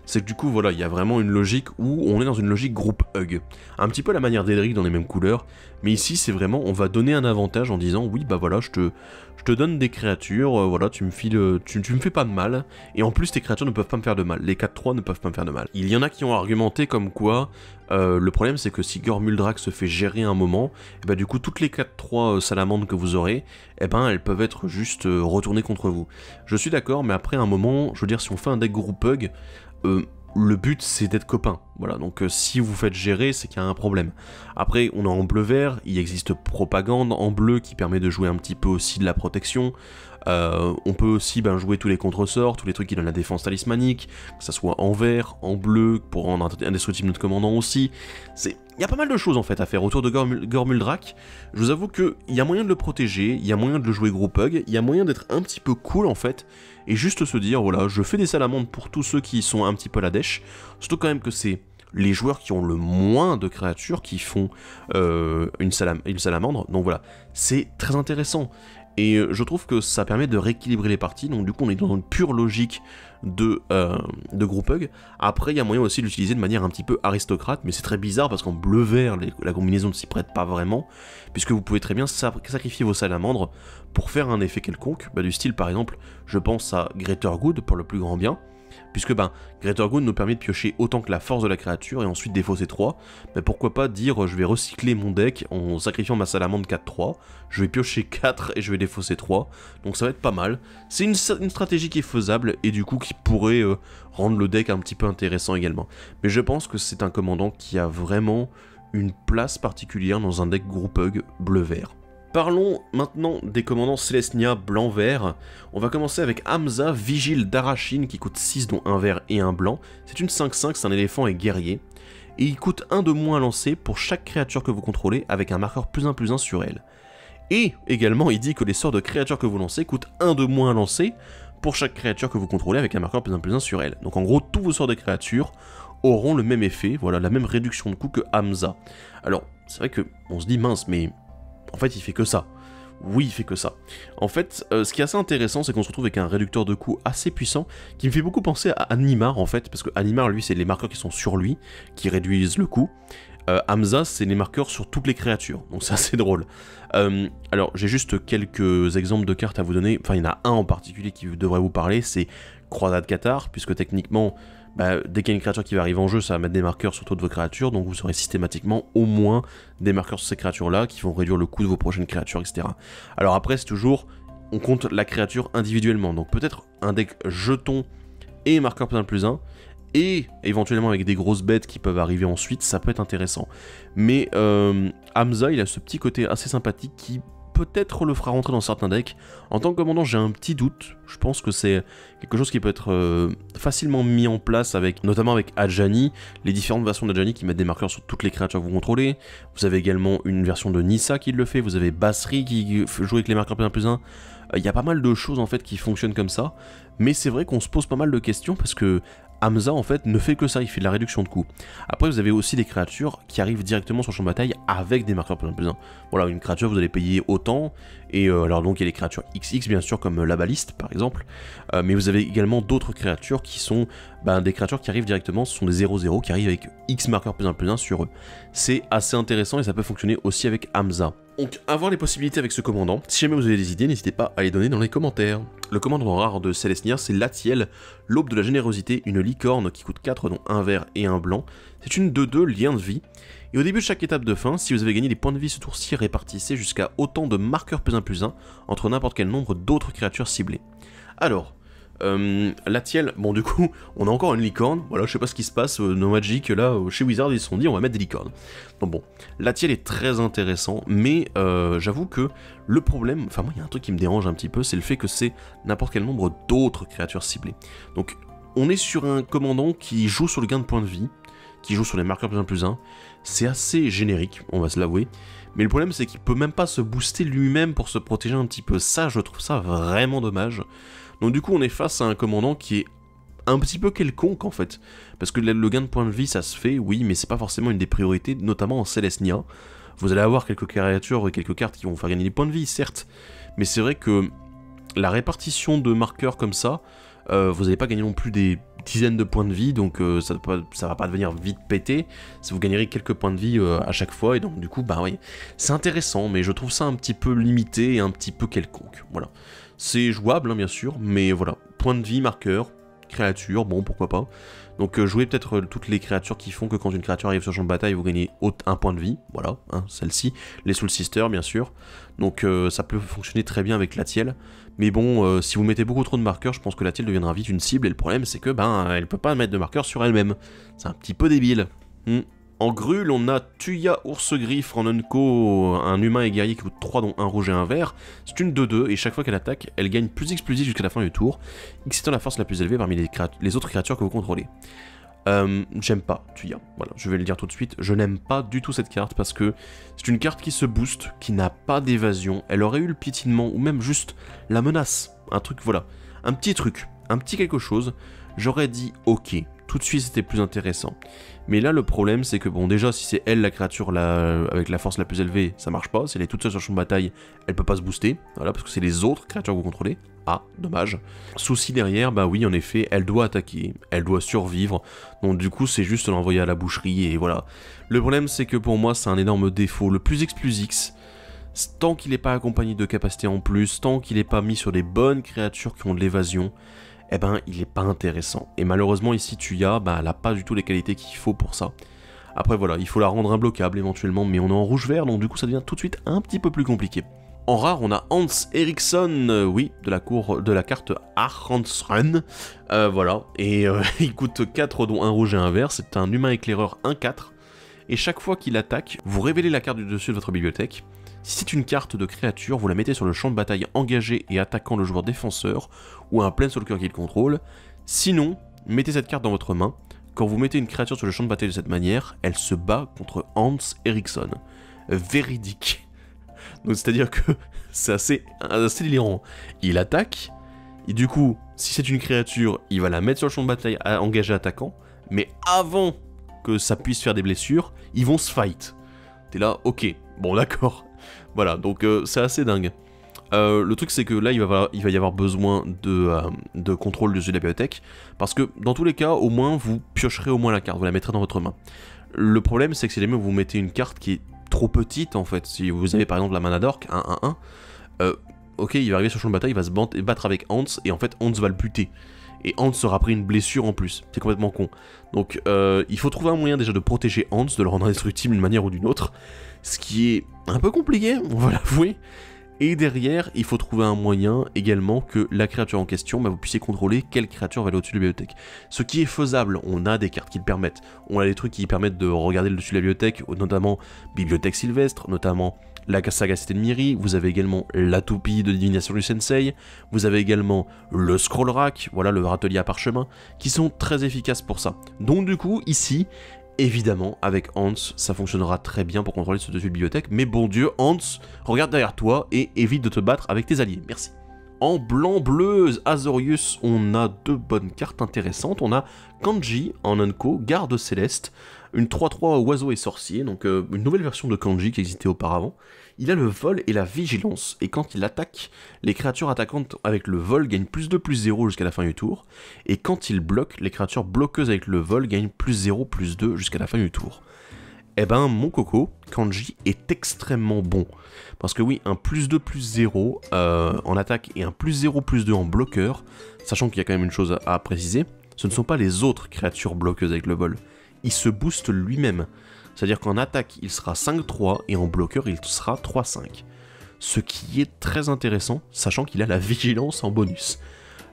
S1: c'est que du coup, voilà, il y a vraiment une logique où on est dans une logique groupe hug. Un petit peu à la manière d'Edric dans les mêmes couleurs, mais ici, c'est vraiment, on va donner un avantage en disant, oui, bah voilà, je te donne des créatures, voilà, tu me fais pas de mal, et en plus, tes créatures ne peuvent pas me faire de mal. Les 4-3 ne peuvent pas me faire de mal. Il y en a qui ont argumenté comme quoi, le problème, c'est que si Gore Muldrak se fait gérer un moment, et bah du coup, toutes les 4-3 salamandres que vous aurez, et ben elles peuvent être juste retournées contre vous. Je suis d'accord, mais après un moment, je veux dire, si on fait un deck group hug, le but c'est d'être copain, voilà, donc si vous faites gérer, c'est qu'il y a un problème. Après, on est en bleu-vert, il existe Propagande en bleu qui permet de jouer un petit peu aussi de la protection, On peut aussi jouer tous les contre-sorts, tous les trucs qui donnent la défense talismanique, que ça soit en vert, en bleu, pour rendre indestructible notre commandant aussi. Il y a pas mal de choses en fait à faire autour de Gormuldrak. Je vous avoue qu'il y a moyen de le protéger, il y a moyen de le jouer gros pug, il y a moyen d'être un petit peu cool en fait, et juste se dire, voilà, je fais des salamandres pour tous ceux qui sont un petit peu la dèche, surtout quand même que c'est les joueurs qui ont le moins de créatures qui font une salamandre, donc voilà, c'est très intéressant. Et je trouve que ça permet de rééquilibrer les parties, donc du coup on est dans une pure logique de group hug. Après il y a moyen aussi de l'utiliser de manière un petit peu aristocrate, mais c'est très bizarre parce qu'en bleu-vert la combinaison ne s'y prête pas vraiment, puisque vous pouvez très bien sacrifier vos salamandres pour faire un effet quelconque, du style par exemple, je pense à Greater Good pour le plus grand bien, puisque Greater Good nous permet de piocher autant que la force de la créature et ensuite défausser 3, mais pourquoi pas dire je vais recycler mon deck en sacrifiant ma salamandre 4-3, je vais piocher 4 et je vais défausser 3, donc ça va être pas mal. C'est une stratégie qui est faisable et du coup qui pourrait rendre le deck un petit peu intéressant également. Mais je pense que c'est un commandant qui a vraiment une place particulière dans un deck group hug bleu-vert. Parlons maintenant des commandants Selesnya blanc-vert. On va commencer avec Hamza, Vigile d'Arachine, qui coûte 6 dont un vert et un blanc. C'est une 5-5, c'est un éléphant et guerrier. Et il coûte 1 de moins à lancer pour chaque créature que vous contrôlez avec un marqueur +1/+1 sur elle. Et également, il dit que les sorts de créatures que vous lancez coûtent 1 de moins à lancer pour chaque créature que vous contrôlez avec un marqueur +1/+1 sur elle. Donc en gros, tous vos sorts de créatures auront le même effet, voilà, la même réduction de coût que Hamza. Alors, c'est vrai que on se dit mince, mais en fait, il fait que ça. Oui, il fait que ça. En fait, ce qui est assez intéressant, c'est qu'on se retrouve avec un réducteur de coût assez puissant, qui me fait beaucoup penser à Animar, en fait, parce que Animar, lui, c'est les marqueurs qui sont sur lui, qui réduisent le coût. Hamza, c'est les marqueurs sur toutes les créatures, donc c'est assez drôle. Alors, j'ai juste quelques exemples de cartes à vous donner, enfin, il y en a un en particulier qui devrait vous parler, c'est Croisade Cathare, puisque techniquement, dès qu'il y a une créature qui va arriver en jeu, ça va mettre des marqueurs sur toutes vos créatures, donc vous aurez systématiquement au moins des marqueurs sur ces créatures-là qui vont réduire le coût de vos prochaines créatures, etc. Alors après, c'est toujours, on compte la créature individuellement, donc peut-être un deck jeton et marqueur +1/+1, et éventuellement avec des grosses bêtes qui peuvent arriver ensuite, ça peut être intéressant. Mais Hamza, il a ce petit côté assez sympathique qui peut-être le fera rentrer dans certains decks. En tant que commandant, j'ai un petit doute. Je pense que c'est quelque chose qui peut être facilement mis en place, notamment avec Adjani, les différentes versions d'Adjani qui mettent des marqueurs sur toutes les créatures que vous contrôlez. Vous avez également une version de Nissa qui le fait, vous avez Basri qui joue avec les marqueurs +1/+1. Il y a pas mal de choses en fait qui fonctionnent comme ça, mais c'est vrai qu'on se pose pas mal de questions parce que Hamza en fait ne fait que ça, il fait de la réduction de coût. Après vous avez aussi des créatures qui arrivent directement sur le champ de bataille avec des marqueurs +1/+1. Voilà, une créature vous allez payer autant, et alors donc il y a les créatures XX bien sûr comme la baliste par exemple, mais vous avez également d'autres créatures qui sont des créatures qui arrivent directement, ce sont des 0/0 qui arrivent avec X marqueurs +1/+1 sur eux. C'est assez intéressant et ça peut fonctionner aussi avec Hamza. Donc, avoir les possibilités avec ce commandant, si jamais vous avez des idées, n'hésitez pas à les donner dans les commentaires. Le commandant rare de Selesnya, c'est Latiel, l'aube de la générosité, une licorne qui coûte 4 dont un vert et un blanc. C'est une 2/2 lien de vie. Et au début de chaque étape de fin, si vous avez gagné des points de vie ce tour-ci, répartissez jusqu'à autant de marqueurs +1/+1 entre n'importe quel nombre d'autres créatures ciblées. Alors, Latiel, bon du coup, on a encore une licorne, voilà, je sais pas ce qui se passe, No Magic, là, chez Wizard, ils se sont dit, on va mettre des licornes. Donc bon, Latiel est très intéressant, mais j'avoue que le problème, enfin moi, il y a un truc qui me dérange un petit peu, c'est le fait que c'est n'importe quel nombre d'autres créatures ciblées. Donc, on est sur un commandant qui joue sur le gain de points de vie, qui joue sur les marqueurs +1/+1, c'est assez générique, on va se l'avouer, mais le problème c'est qu'il peut même pas se booster lui-même pour se protéger un petit peu, ça je trouve ça vraiment dommage. Donc du coup on est face à un commandant qui est un petit peu quelconque en fait, parce que le gain de points de vie ça se fait, oui, mais c'est pas forcément une des priorités, notamment en Selesnya. Vous allez avoir quelques créatures et quelques cartes qui vont vous faire gagner des points de vie, certes, mais c'est vrai que la répartition de marqueurs comme ça, vous n'allez pas gagner non plus des dizaines de points de vie, donc ça va pas devenir vite pété, vous gagnerez quelques points de vie à chaque fois, et donc du coup, oui, c'est intéressant, mais je trouve ça un petit peu limité et un petit peu quelconque, voilà. C'est jouable, hein, bien sûr, mais voilà, points de vie, marqueur, créature, bon, pourquoi pas. Donc jouez peut-être toutes les créatures qui font que quand une créature arrive sur le champ de bataille, vous gagnez un point de vie, voilà, hein, celle-ci, les Soul Sisters, bien sûr. Donc ça peut fonctionner très bien avec Latiel, mais bon, si vous mettez beaucoup trop de marqueurs, je pense que Latiel deviendra vite une cible, et le problème c'est que, elle peut pas mettre de marqueurs sur elle-même. C'est un petit peu débile. En Grul, on a Tuya Ours Griffe en Unco, un humain et guerrier qui coûte 3 dont un rouge et un vert. C'est une 2-2 et chaque fois qu'elle attaque, elle gagne plus explosif jusqu'à la fin du tour, excitant la force la plus élevée parmi les autres créatures que vous contrôlez. J'aime pas Tuya, voilà, je vais le dire tout de suite, je n'aime pas du tout cette carte parce que c'est une carte qui se booste, qui n'a pas d'évasion, elle aurait eu le piétinement ou même juste la menace, un truc, voilà, un petit truc, un petit quelque chose, j'aurais dit ok, tout de suite c'était plus intéressant. Mais là le problème c'est que bon déjà si c'est elle la créature avec la force la plus élevée, ça marche pas, si elle est toute seule sur le champ de bataille, elle peut pas se booster, voilà, parce que c'est les autres créatures que vous contrôlez. Ah, dommage. Souci derrière, bah oui en effet, elle doit attaquer, elle doit survivre, donc du coup c'est juste l'envoyer à la boucherie et voilà. Le problème c'est que pour moi c'est un énorme défaut, le plus X plus X, tant qu'il n'est pas accompagné de capacités en plus, tant qu'il n'est pas mis sur des bonnes créatures qui ont de l'évasion, eh ben il est pas intéressant. Et malheureusement ici Tuya, bah elle a pas du tout les qualités qu'il faut pour ça. Après voilà, il faut la rendre imbloquable éventuellement, mais on est en rouge-vert, donc du coup ça devient tout de suite un petit peu plus compliqué. En rare, on a Hans Eriksson, oui, de la carte Arhansrun, voilà, et il coûte 4 dont un rouge et un vert, c'est un humain éclaireur 1-4, et chaque fois qu'il attaque, vous révélez la carte du dessus de votre bibliothèque. Si c'est une carte de créature, vous la mettez sur le champ de bataille engagé et attaquant le joueur défenseur, ou un planeswalker qu'il contrôle. Sinon, mettez cette carte dans votre main. Quand vous mettez une créature sur le champ de bataille de cette manière, elle se bat contre Hans Eriksson. Véridique. Donc c'est-à-dire que c'est assez délirant. Il attaque, et du coup, si c'est une créature, il va la mettre sur le champ de bataille engagé attaquant, mais avant que ça puisse faire des blessures, ils vont se fight. T'es là, ok, bon d'accord. Voilà, donc c'est assez dingue. Le truc c'est que là il va y avoir besoin de contrôle dessus de la bibliothèque, parce que dans tous les cas, au moins vous piocherez au moins la carte, vous la mettrez dans votre main. Le problème c'est que si jamais vous mettez une carte qui est trop petite en fait, si vous avez par exemple la mana d'orque, 1-1-1, ok il va arriver sur le champ de bataille, il va se battre avec Hans, et en fait Hans va le buter. Et Hans aura pris une blessure en plus, c'est complètement con. Donc il faut trouver un moyen déjà de protéger Hans, de le rendre indestructible d'une manière ou d'une autre, ce qui est un peu compliqué, on va l'avouer. Et derrière, il faut trouver un moyen également que la créature en question, bah, vous puissiez contrôler quelle créature va aller au-dessus de la bibliothèque. Ce qui est faisable, on a des cartes qui le permettent. On a des trucs qui permettent de regarder le dessus de la bibliothèque, notamment Bibliothèque Sylvestre, notamment la Sagacité de Miri, vous avez également la toupie de divination du Sensei, vous avez également le Scroll Rack, voilà le râtelier à parchemin, qui sont très efficaces pour ça. Donc du coup, ici, évidemment, avec Hans, ça fonctionnera très bien pour contrôler ce dessus de bibliothèque, mais bon Dieu, Hans, regarde derrière toi et évite de te battre avec tes alliés, merci. En blanc-bleu, Azorius, on a deux bonnes cartes intéressantes, on a Kanji en Unco, Garde Céleste, une 3-3 oiseau et sorcier, donc une nouvelle version de Kanji qui existait auparavant. Il a le vol et la vigilance, et quand il attaque, les créatures attaquantes avec le vol gagnent plus 2/+0 jusqu'à la fin du tour, et quand il bloque, les créatures bloqueuses avec le vol gagnent +0/+2 jusqu'à la fin du tour. Eh ben, mon coco, Kanji est extrêmement bon, parce que oui, un +2/+0 en attaque et un +0/+2 en bloqueur, sachant qu'il y a quand même une chose à préciser, ce ne sont pas les autres créatures bloqueuses avec le vol, il se booste lui-même. C'est-à-dire qu'en attaque, il sera 5-3 et en bloqueur, il sera 3-5. Ce qui est très intéressant, sachant qu'il a la vigilance en bonus.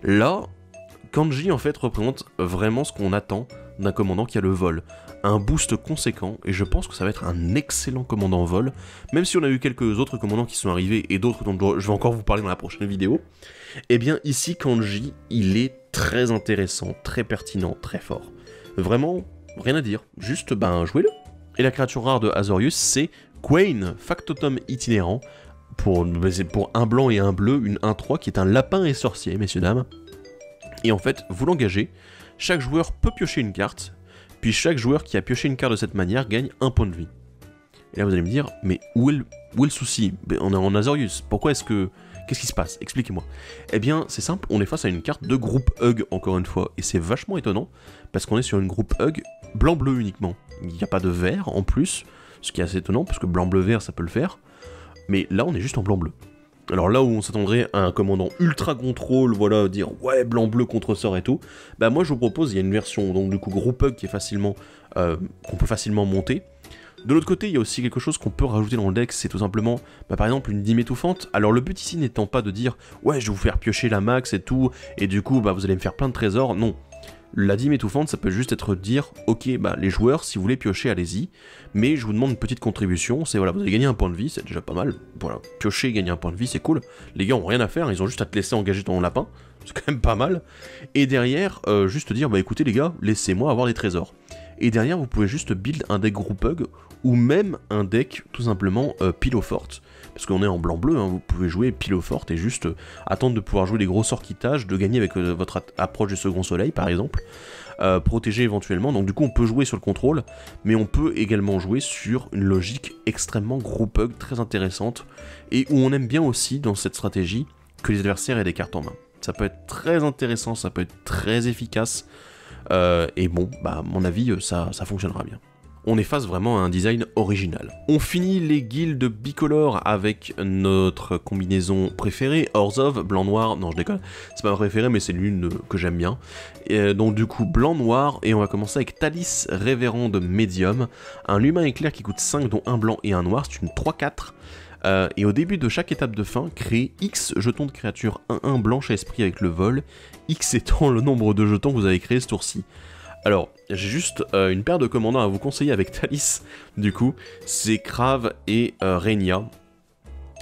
S1: Là, Kanji en fait représente vraiment ce qu'on attend d'un commandant qui a le vol. Un boost conséquent, et je pense que ça va être un excellent commandant vol, même si on a eu quelques autres commandants qui sont arrivés, et d'autres dont je vais encore vous parler dans la prochaine vidéo. Eh bien ici, Kanji, il est très intéressant, très pertinent, très fort. Vraiment, rien à dire, juste jouez-le. Et la créature rare de Azorius, c'est Quain, Factotum itinérant, pour un blanc et un bleu, une 1-3 qui est un lapin et sorcier, messieurs dames. Et en fait, vous l'engagez, chaque joueur peut piocher une carte, puis chaque joueur qui a pioché une carte de cette manière gagne un point de vie. Et là vous allez me dire, mais où est le souci? On est en Azorius, pourquoi est-ce que... Qu'est-ce qui se passe? Expliquez-moi. Eh bien, c'est simple, on est face à une carte de groupe Hug, encore une fois, et c'est vachement étonnant, parce qu'on est sur une groupe Hug blanc-bleu uniquement. Il n'y a pas de vert en plus, ce qui est assez étonnant, parce que blanc-bleu-vert, ça peut le faire, mais là, on est juste en blanc-bleu. Alors là où on s'attendrait à un commandant ultra contrôle, voilà, dire ouais, blanc-bleu contre sort et tout, bah moi je vous propose, il y a une version, donc du coup, groupe Hug qui est facilement, qu'on peut facilement monter. De l'autre côté, il y a aussi quelque chose qu'on peut rajouter dans le deck, c'est tout simplement, par exemple, une dîme étouffante. Alors le but ici n'étant pas de dire, ouais, je vais vous faire piocher la max et tout, et du coup, vous allez me faire plein de trésors, non. La dîme étouffante, ça peut juste être dire, ok, bah les joueurs, si vous voulez piocher, allez-y, mais je vous demande une petite contribution, c'est voilà, vous avez gagné un point de vie, c'est déjà pas mal, voilà, piocher et gagner un point de vie, c'est cool, les gars ont rien à faire, ils ont juste à te laisser engager ton lapin, c'est quand même pas mal, et derrière, juste dire, bah écoutez les gars, laissez-moi avoir des trésors. Et derrière, vous pouvez juste build un deck group hug, ou même un deck, tout simplement, pilo forte. Parce qu'on est en blanc-bleu, hein, vous pouvez jouer pilo forte et juste attendre de pouvoir jouer des gros sorts qui tâchent, de gagner avec votre approche du second soleil, par exemple. Protéger éventuellement, donc du coup on peut jouer sur le contrôle, mais on peut également jouer sur une logique extrêmement group hug, très intéressante, et où on aime bien aussi, dans cette stratégie, que les adversaires aient des cartes en main. Ça peut être très intéressant, ça peut être très efficace, et bon, bah à mon avis, ça fonctionnera bien. On est face vraiment à un design original. On finit les guildes bicolores avec notre combinaison préférée, Orzhov, blanc-noir, non je déconne, c'est pas ma préférée mais c'est l'une que j'aime bien. Et donc du coup blanc-noir, et on va commencer avec Talice Révérende Médium, un humain éclair qui coûte 5 dont un blanc et un noir, c'est une 3-4. Et au début de chaque étape de fin, créez X jetons de créatures 1-1 blanche à esprit avec le vol, X étant le nombre de jetons que vous avez créé ce tour-ci. Alors, j'ai juste une paire de commandants à vous conseiller avec Talice, du coup, c'est Crave et Reynia,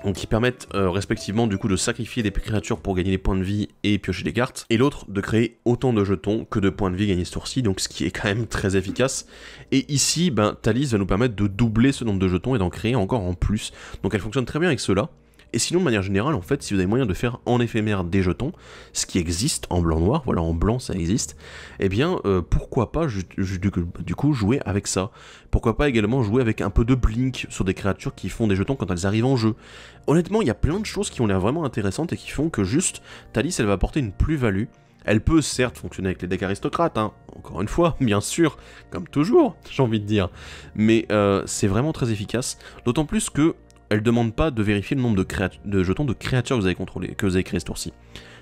S1: donc qui permettent respectivement du coup de sacrifier des créatures pour gagner des points de vie et piocher des cartes, et l'autre de créer autant de jetons que de points de vie gagnés ce tour-ci, donc ce qui est quand même très efficace. Et ici, ben, Talice va nous permettre de doubler ce nombre de jetons et d'en créer encore en plus, donc elle fonctionne très bien avec cela. Et sinon, de manière générale, en fait, si vous avez moyen de faire en éphémère des jetons, ce qui existe en blanc-noir, voilà, en blanc ça existe, eh bien, pourquoi pas, du coup, jouer avec ça. Pourquoi pas également jouer avec un peu de blink sur des créatures qui font des jetons quand elles arrivent en jeu. Honnêtement, il y a plein de choses qui ont l'air vraiment intéressantes et qui font que juste, Talice, elle va apporter une plus-value. Elle peut certes fonctionner avec les decks aristocrates, hein, encore une fois, bien sûr, comme toujours, j'ai envie de dire, mais c'est vraiment très efficace, d'autant plus que elle ne demande pas de vérifier le nombre de jetons de créatures que vous avez contrôlées, que vous avez créé ce tour-ci.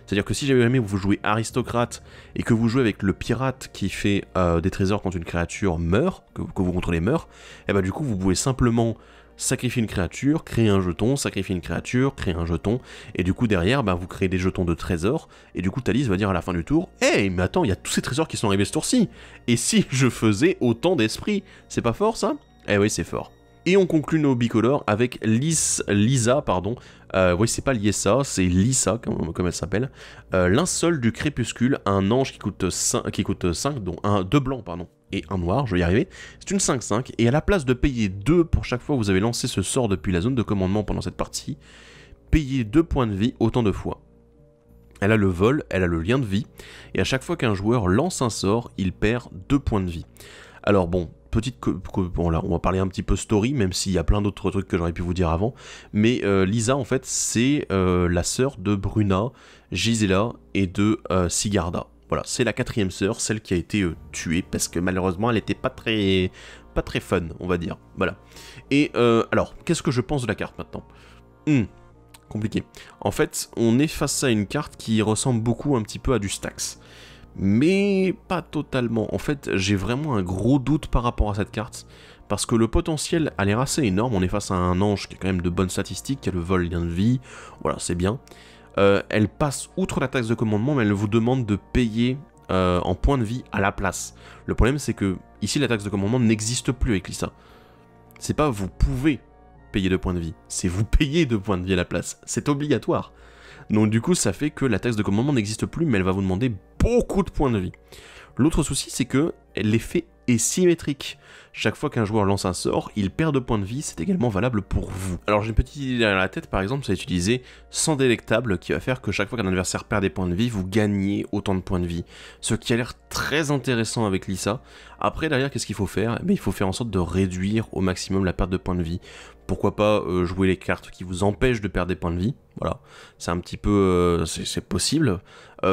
S1: C'est-à-dire que si jamais vous jouez aristocrate et que vous jouez avec le pirate qui fait des trésors quand une créature meurt, que vous contrôlez meurt, et bah du coup vous pouvez simplement sacrifier une créature, créer un jeton, sacrifier une créature, créer un jeton, et du coup derrière bah, vous créez des jetons de trésors, et du coup Talice va dire à la fin du tour « Hey, mais attends, il y a tous ces trésors qui sont arrivés ce tour-ci, et si je faisais autant d'esprits, c'est pas fort ça ?» Eh oui, c'est fort. Et on conclut nos bicolores avec Lisa, pardon. Oui, c'est pas Liesa, c'est Lisa, comme elle s'appelle. Linceul du crépuscule, un ange qui coûte 5, dont 2 blancs, pardon, et un noir, je vais y arriver. C'est une 5-5, et à la place de payer 2 pour chaque fois que vous avez lancé ce sort depuis la zone de commandement pendant cette partie, payez 2 points de vie autant de fois. Elle a le vol, elle a le lien de vie, et à chaque fois qu'un joueur lance un sort, il perd 2 points de vie. Alors bon, bon là, on va parler un petit peu story, même s'il y a plein d'autres trucs que j'aurais pu vous dire avant, mais Lisa en fait c'est la sœur de Bruna, Gisela et de Sigarda. Voilà, c'est la 4e sœur, celle qui a été tuée, parce que malheureusement elle était pas très fun, on va dire, voilà. Et alors, qu'est-ce que je pense de la carte maintenant? Compliqué. En fait, on est face à une carte qui ressemble beaucoup un petit peu à du Stax. Mais pas totalement. En fait, j'ai vraiment un gros doute par rapport à cette carte, parce que le potentiel a l'air assez énorme. On est face à un ange qui a quand même de bonnes statistiques, qui a le vol, lien de vie, voilà, c'est bien. Elle passe outre la taxe de commandement, mais elle vous demande de payer en points de vie à la place. Le problème, c'est que ici, la taxe de commandement n'existe plus avec Lisa. C'est pas vous pouvez payer 2 points de vie, c'est vous payez 2 points de vie à la place. C'est obligatoire. Donc du coup, ça fait que la taxe de commandement n'existe plus, mais elle va vous demander beaucoup de points de vie. L'autre souci, c'est que l'effet est symétrique. Chaque fois qu'un joueur lance un sort, il perd 2 points de vie, c'est également valable pour vous. Alors j'ai une petite idée derrière la tête, par exemple, c'est utiliser Sang délectable, qui va faire que chaque fois qu'un adversaire perd des points de vie, vous gagnez autant de points de vie. Ce qui a l'air très intéressant avec Lisa. Après, derrière, qu'est-ce qu'il faut faire? Il faut faire en sorte de réduire au maximum la perte de points de vie. Pourquoi pas jouer les cartes qui vous empêchent de perdre des points de vie, voilà, c'est un petit peu, c'est possible.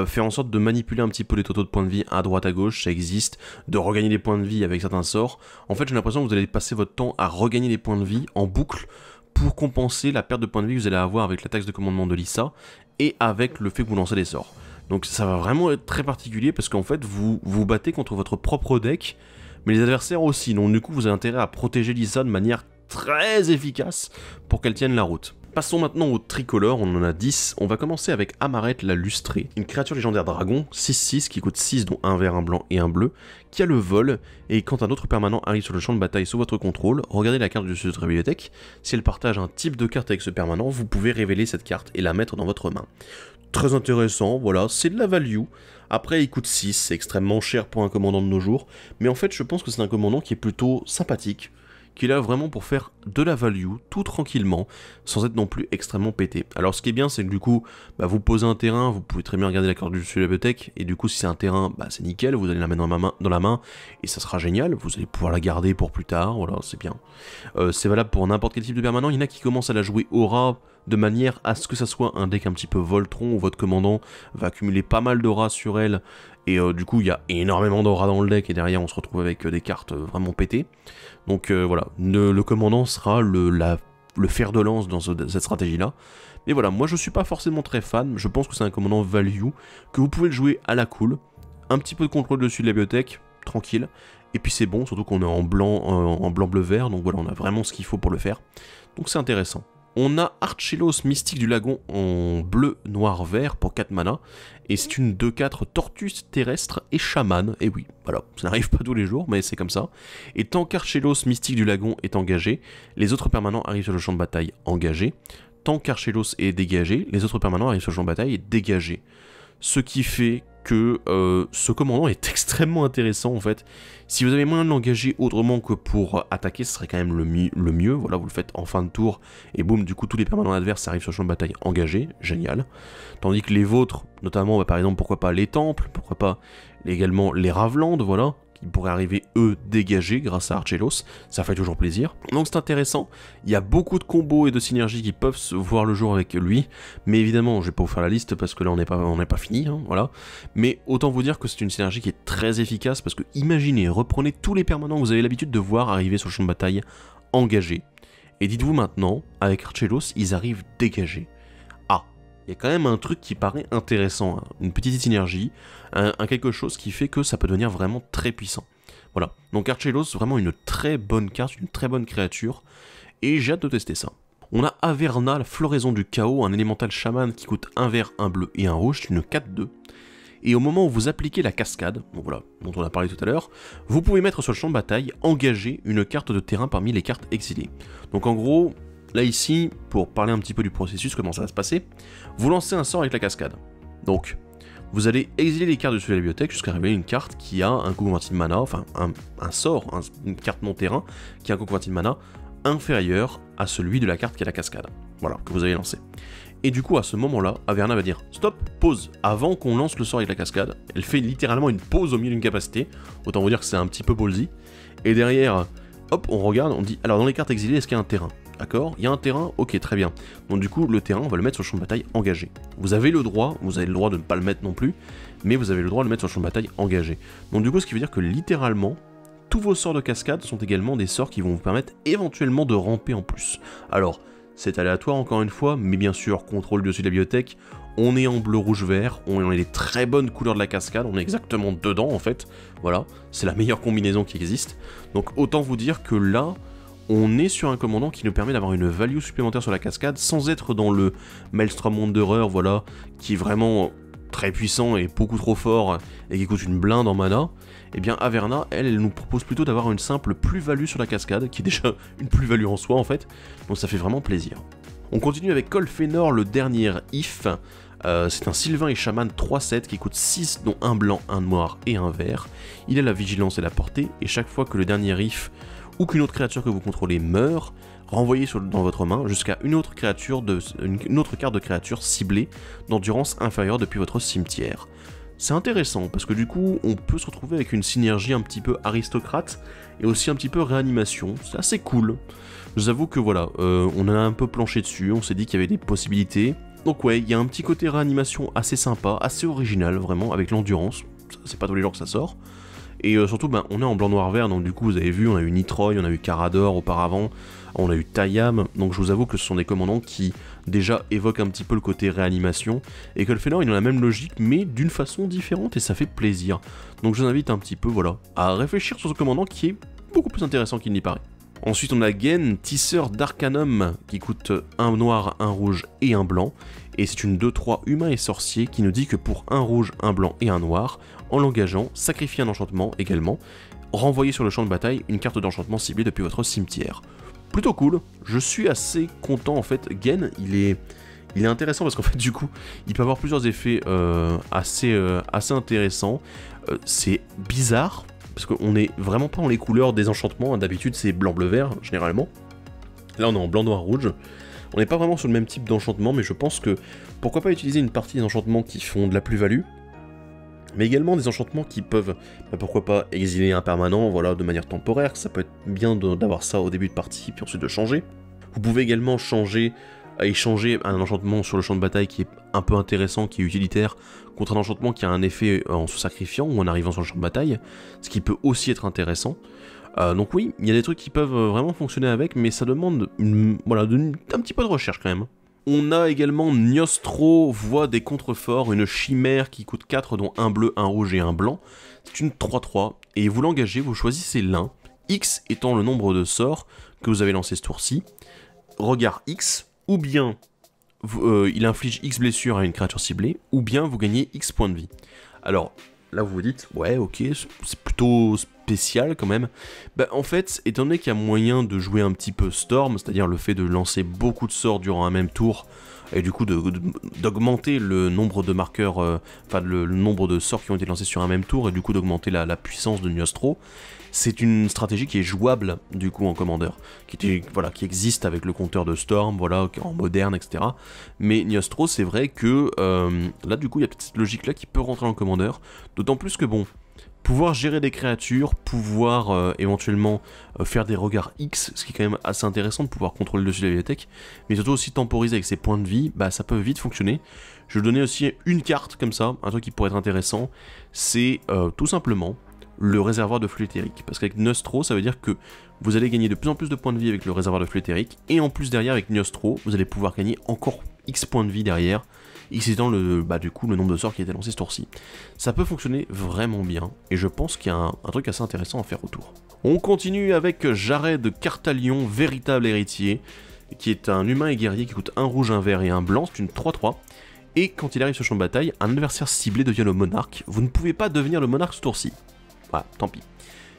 S1: Faire en sorte de manipuler un petit peu les totaux de points de vie à droite à gauche, ça existe, de regagner des points de vie avec certains sorts. En fait, j'ai l'impression que vous allez passer votre temps à regagner des points de vie en boucle pour compenser la perte de points de vie que vous allez avoir avec la taxe de commandement de Lisa et avec le fait que vous lancez des sorts. Donc ça va vraiment être très particulier parce qu'en fait, vous vous battez contre votre propre deck, mais les adversaires aussi. Donc du coup, vous avez intérêt à protéger Lisa de manière très efficace pour qu'elle tienne la route. Passons maintenant au tricolore, on en a 10. On va commencer avec Amaret la Lustrée, une créature légendaire dragon, 6-6, qui coûte 6 dont un vert, un blanc et un bleu, qui a le vol, et quand un autre permanent arrive sur le champ de bataille sous votre contrôle, regardez la carte dessus de votre bibliothèque. Si elle partage un type de carte avec ce permanent, vous pouvez révéler cette carte et la mettre dans votre main. Très intéressant, voilà, c'est de la value. Après, il coûte 6, c'est extrêmement cher pour un commandant de nos jours, mais en fait, je pense que c'est un commandant qui est plutôt sympathique, qui est là vraiment pour faire de la value, tout tranquillement, sans être non plus extrêmement pété. Alors ce qui est bien, c'est que du coup, vous posez un terrain, vous pouvez très bien regarder la carte dessus de la bibliothèque, et du coup si c'est un terrain, c'est nickel, vous allez la mettre dans la main, et ça sera génial, vous allez pouvoir la garder pour plus tard, voilà, c'est bien. C'est valable pour n'importe quel type de permanent, il y en a qui commencent à la jouer aura, de manière à ce que ça soit un deck un petit peu Voltron, où votre commandant va accumuler pas mal d'aura sur elle, et du coup il y a énormément d'aura dans le deck, et derrière on se retrouve avec des cartes vraiment pétées. Donc voilà, le commandant sera le fer de lance dans cette stratégie-là. Mais voilà, moi je suis pas forcément très fan, je pense que c'est un commandant value, que vous pouvez le jouer à la cool, un petit peu de contrôle dessus de la bibliothèque, tranquille, et puis c'est bon, surtout qu'on est en blanc, bleu, vert, donc voilà, on a vraiment ce qu'il faut pour le faire. Donc c'est intéressant. On a Archélos, Mystique du Lagon en bleu, noir, vert pour 4 mana. Et c'est une 2-4 Tortus terrestre et chaman. Et oui, voilà, ça n'arrive pas tous les jours, mais c'est comme ça. Et tant qu'Archélos, Mystique du Lagon est engagé, les autres permanents arrivent sur le champ de bataille engagé. Tant qu'Archélos est dégagé, les autres permanents arrivent sur le champ de bataille dégagés. Ce qui fait que ce commandant est extrêmement intéressant en fait. Si vous avez moyen de l'engager autrement que pour attaquer, ce serait quand même le mieux. Voilà, vous le faites en fin de tour et boum, du coup tous les permanents adverses arrivent sur le champ de bataille engagés, génial. Tandis que les vôtres, notamment par exemple pourquoi pas les temples, pourquoi pas également les Ravelandes, voilà, qui pourraient arriver eux dégagés grâce à Archélos, ça fait toujours plaisir. Donc c'est intéressant, il y a beaucoup de combos et de synergies qui peuvent se voir le jour avec lui, mais évidemment je vais pas vous faire la liste parce que là on n'est pas fini, hein, voilà. Mais autant vous dire que c'est une synergie qui est très efficace parce que imaginez, reprenez tous les permanents que vous avez l'habitude de voir arriver sur le champ de bataille engagés, et dites-vous maintenant, avec Archélos, ils arrivent dégagés. Il y a quand même un truc qui paraît intéressant, hein. Une petite synergie, un quelque chose qui fait que ça peut devenir vraiment très puissant. Voilà, donc Archélos, vraiment une très bonne carte, une très bonne créature, et j'ai hâte de tester ça. On a Averna, la floraison du chaos, un élémental chaman qui coûte un vert, un bleu et un rouge, c'est une 4-2. Et au moment où vous appliquez la cascade, donc voilà, dont on a parlé tout à l'heure, vous pouvez mettre sur le champ de bataille, engager une carte de terrain parmi les cartes exilées. Donc en gros, là ici, pour parler un petit peu du processus, comment ça va se passer, vous lancez un sort avec la cascade. Donc, vous allez exiler les cartes dessus de la bibliothèque jusqu'à révéler une carte qui a un coût converti de mana, enfin un sort, une carte non terrain, qui a un coût converti de mana inférieur à celui de la carte qui est la cascade. Voilà, que vous avez lancé. Et du coup, à ce moment-là, Averna va dire stop, pause, avant qu'on lance le sort avec la cascade. Elle fait littéralement une pause au milieu d'une capacité. Autant vous dire que c'est un petit peu ballsy. Et derrière, hop, on regarde, on dit alors dans les cartes exilées, est-ce qu'il y a un terrain? D'accord, il y a un terrain, ok, très bien. Donc du coup, le terrain, on va le mettre sur le champ de bataille engagé. Vous avez le droit de ne pas le mettre non plus, mais vous avez le droit de le mettre sur le champ de bataille engagé. Donc du coup, ce qui veut dire que littéralement, tous vos sorts de cascade sont également des sorts qui vont vous permettre éventuellement de ramper en plus. Alors, c'est aléatoire encore une fois, mais bien sûr, contrôle dessus de la bibliothèque, on est en bleu, rouge, vert, on est les très bonnes couleurs de la cascade, on est exactement dedans en fait, voilà, c'est la meilleure combinaison qui existe. Donc autant vous dire que là, on est sur un commandant qui nous permet d'avoir une value supplémentaire sur la cascade sans être dans le Maelstrom Wanderer, voilà, qui est vraiment très puissant et beaucoup trop fort et qui coûte une blinde en mana. Et bien Averna, elle nous propose plutôt d'avoir une simple plus-value sur la cascade, qui est déjà une plus-value en soi en fait, donc ça fait vraiment plaisir. On continue avec Colphénor, le dernier if. C'est un Sylvain et Chaman 3-7 qui coûte 6, dont un blanc, un noir et un vert. Il a la vigilance et la portée, et chaque fois que le dernier if ou qu'une autre créature que vous contrôlez meurt, renvoyez dans votre main jusqu'à une autre carte de créature ciblée d'endurance inférieure depuis votre cimetière. C'est intéressant parce que du coup on peut se retrouver avec une synergie un petit peu aristocrate et aussi un petit peu réanimation, c'est assez cool. Je vous avoue que voilà, on a un peu planché dessus, on s'est dit qu'il y avait des possibilités. Donc ouais, il y a un petit côté réanimation assez sympa, assez original vraiment, avec l'endurance, c'est pas tous les jours que ça sort. Et surtout, on est en blanc-noir-vert, donc du coup, vous avez vu, on a eu Nitroy, on a eu Carador auparavant, on a eu Tayam, donc je vous avoue que ce sont des commandants qui, déjà, évoquent un petit peu le côté réanimation, et que le Colphénor, il a la même logique, mais d'une façon différente, et ça fait plaisir. Donc je vous invite un petit peu, voilà, à réfléchir sur ce commandant qui est beaucoup plus intéressant qu'il n'y paraît. Ensuite on a Gen, Tisseur d'Arcanum, qui coûte un noir, un rouge et un blanc. Et c'est une 2-3 humain et sorcier qui nous dit que pour un rouge, un blanc et un noir, en l'engageant, sacrifiez un enchantement également, renvoyez sur le champ de bataille une carte d'enchantement ciblée depuis votre cimetière. Plutôt cool, je suis assez content en fait. Gen, il est intéressant parce qu'en fait du coup, il peut avoir plusieurs effets assez intéressants. C'est bizarre, parce qu'on est vraiment pas dans les couleurs des enchantements, hein. D'habitude c'est blanc, bleu, vert, généralement. Là on est en blanc, noir, rouge. On n'est pas vraiment sur le même type d'enchantement, mais je pense que pourquoi pas utiliser une partie des enchantements qui font de la plus-value, mais également des enchantements qui peuvent, pourquoi pas, exiler un permanent, voilà, de manière temporaire. Ça peut être bien d'avoir ça au début de partie, puis ensuite de changer. Vous pouvez également échanger un enchantement sur le champ de bataille qui est un peu intéressant, qui est utilitaire, contre un enchantement qui a un effet en se sacrifiant ou en arrivant sur le champ de bataille, ce qui peut aussi être intéressant. Donc oui, il y a des trucs qui peuvent vraiment fonctionner avec, mais ça demande voilà, un petit peu de recherche quand même. On a également Niostro, voix des contreforts, une chimère qui coûte 4, dont un bleu, un rouge et un blanc. C'est une 3-3, et vous l'engagez, vous choisissez l'un, X étant le nombre de sorts que vous avez lancé ce tour-ci, regard X, ou bien il inflige X blessures à une créature ciblée, ou bien vous gagnez X points de vie. Alors, là vous vous dites, ouais ok, c'est plutôt spécial quand même. Bah en fait, étant donné qu'il y a moyen de jouer un petit peu Storm, c'est-à-dire le fait de lancer beaucoup de sorts durant un même tour, et du coup d'augmenter le nombre de marqueurs, enfin le nombre de sorts qui ont été lancés sur un même tour, et du coup d'augmenter la puissance de Niostro, c'est une stratégie qui est jouable du coup en commandeur, qui existe avec le compteur de Storm, voilà, en moderne, etc. Mais Niostro, c'est vrai que là du coup il y a peut-être cette logique là qui peut rentrer en commandeur, d'autant plus que bon, pouvoir gérer des créatures, pouvoir éventuellement faire des regards X, ce qui est quand même assez intéressant de pouvoir contrôler le dessus de la bibliothèque, mais surtout aussi temporiser avec ses points de vie, bah ça peut vite fonctionner. Je vais donner aussi une carte comme ça, un truc qui pourrait être intéressant, c'est tout simplement le réservoir de flux éthérique, parce qu'avec Niostro, ça veut dire que vous allez gagner de plus en plus de points de vie avec le réservoir de flux éthérique, et en plus derrière avec Niostro, vous allez pouvoir gagner encore X points de vie derrière, X étant du coup le nombre de sorts qui a été lancé ce tour-ci. Ça peut fonctionner vraiment bien, et je pense qu'il y a un truc assez intéressant à faire autour. On continue avec Jared Cartalion, véritable héritier, qui est un humain et guerrier qui coûte un rouge, un vert et un blanc, c'est une 3-3, et quand il arrive sur le champ de bataille, un adversaire ciblé devient le monarque. Vous ne pouvez pas devenir le monarque ce tour-ci. Voilà, tant pis.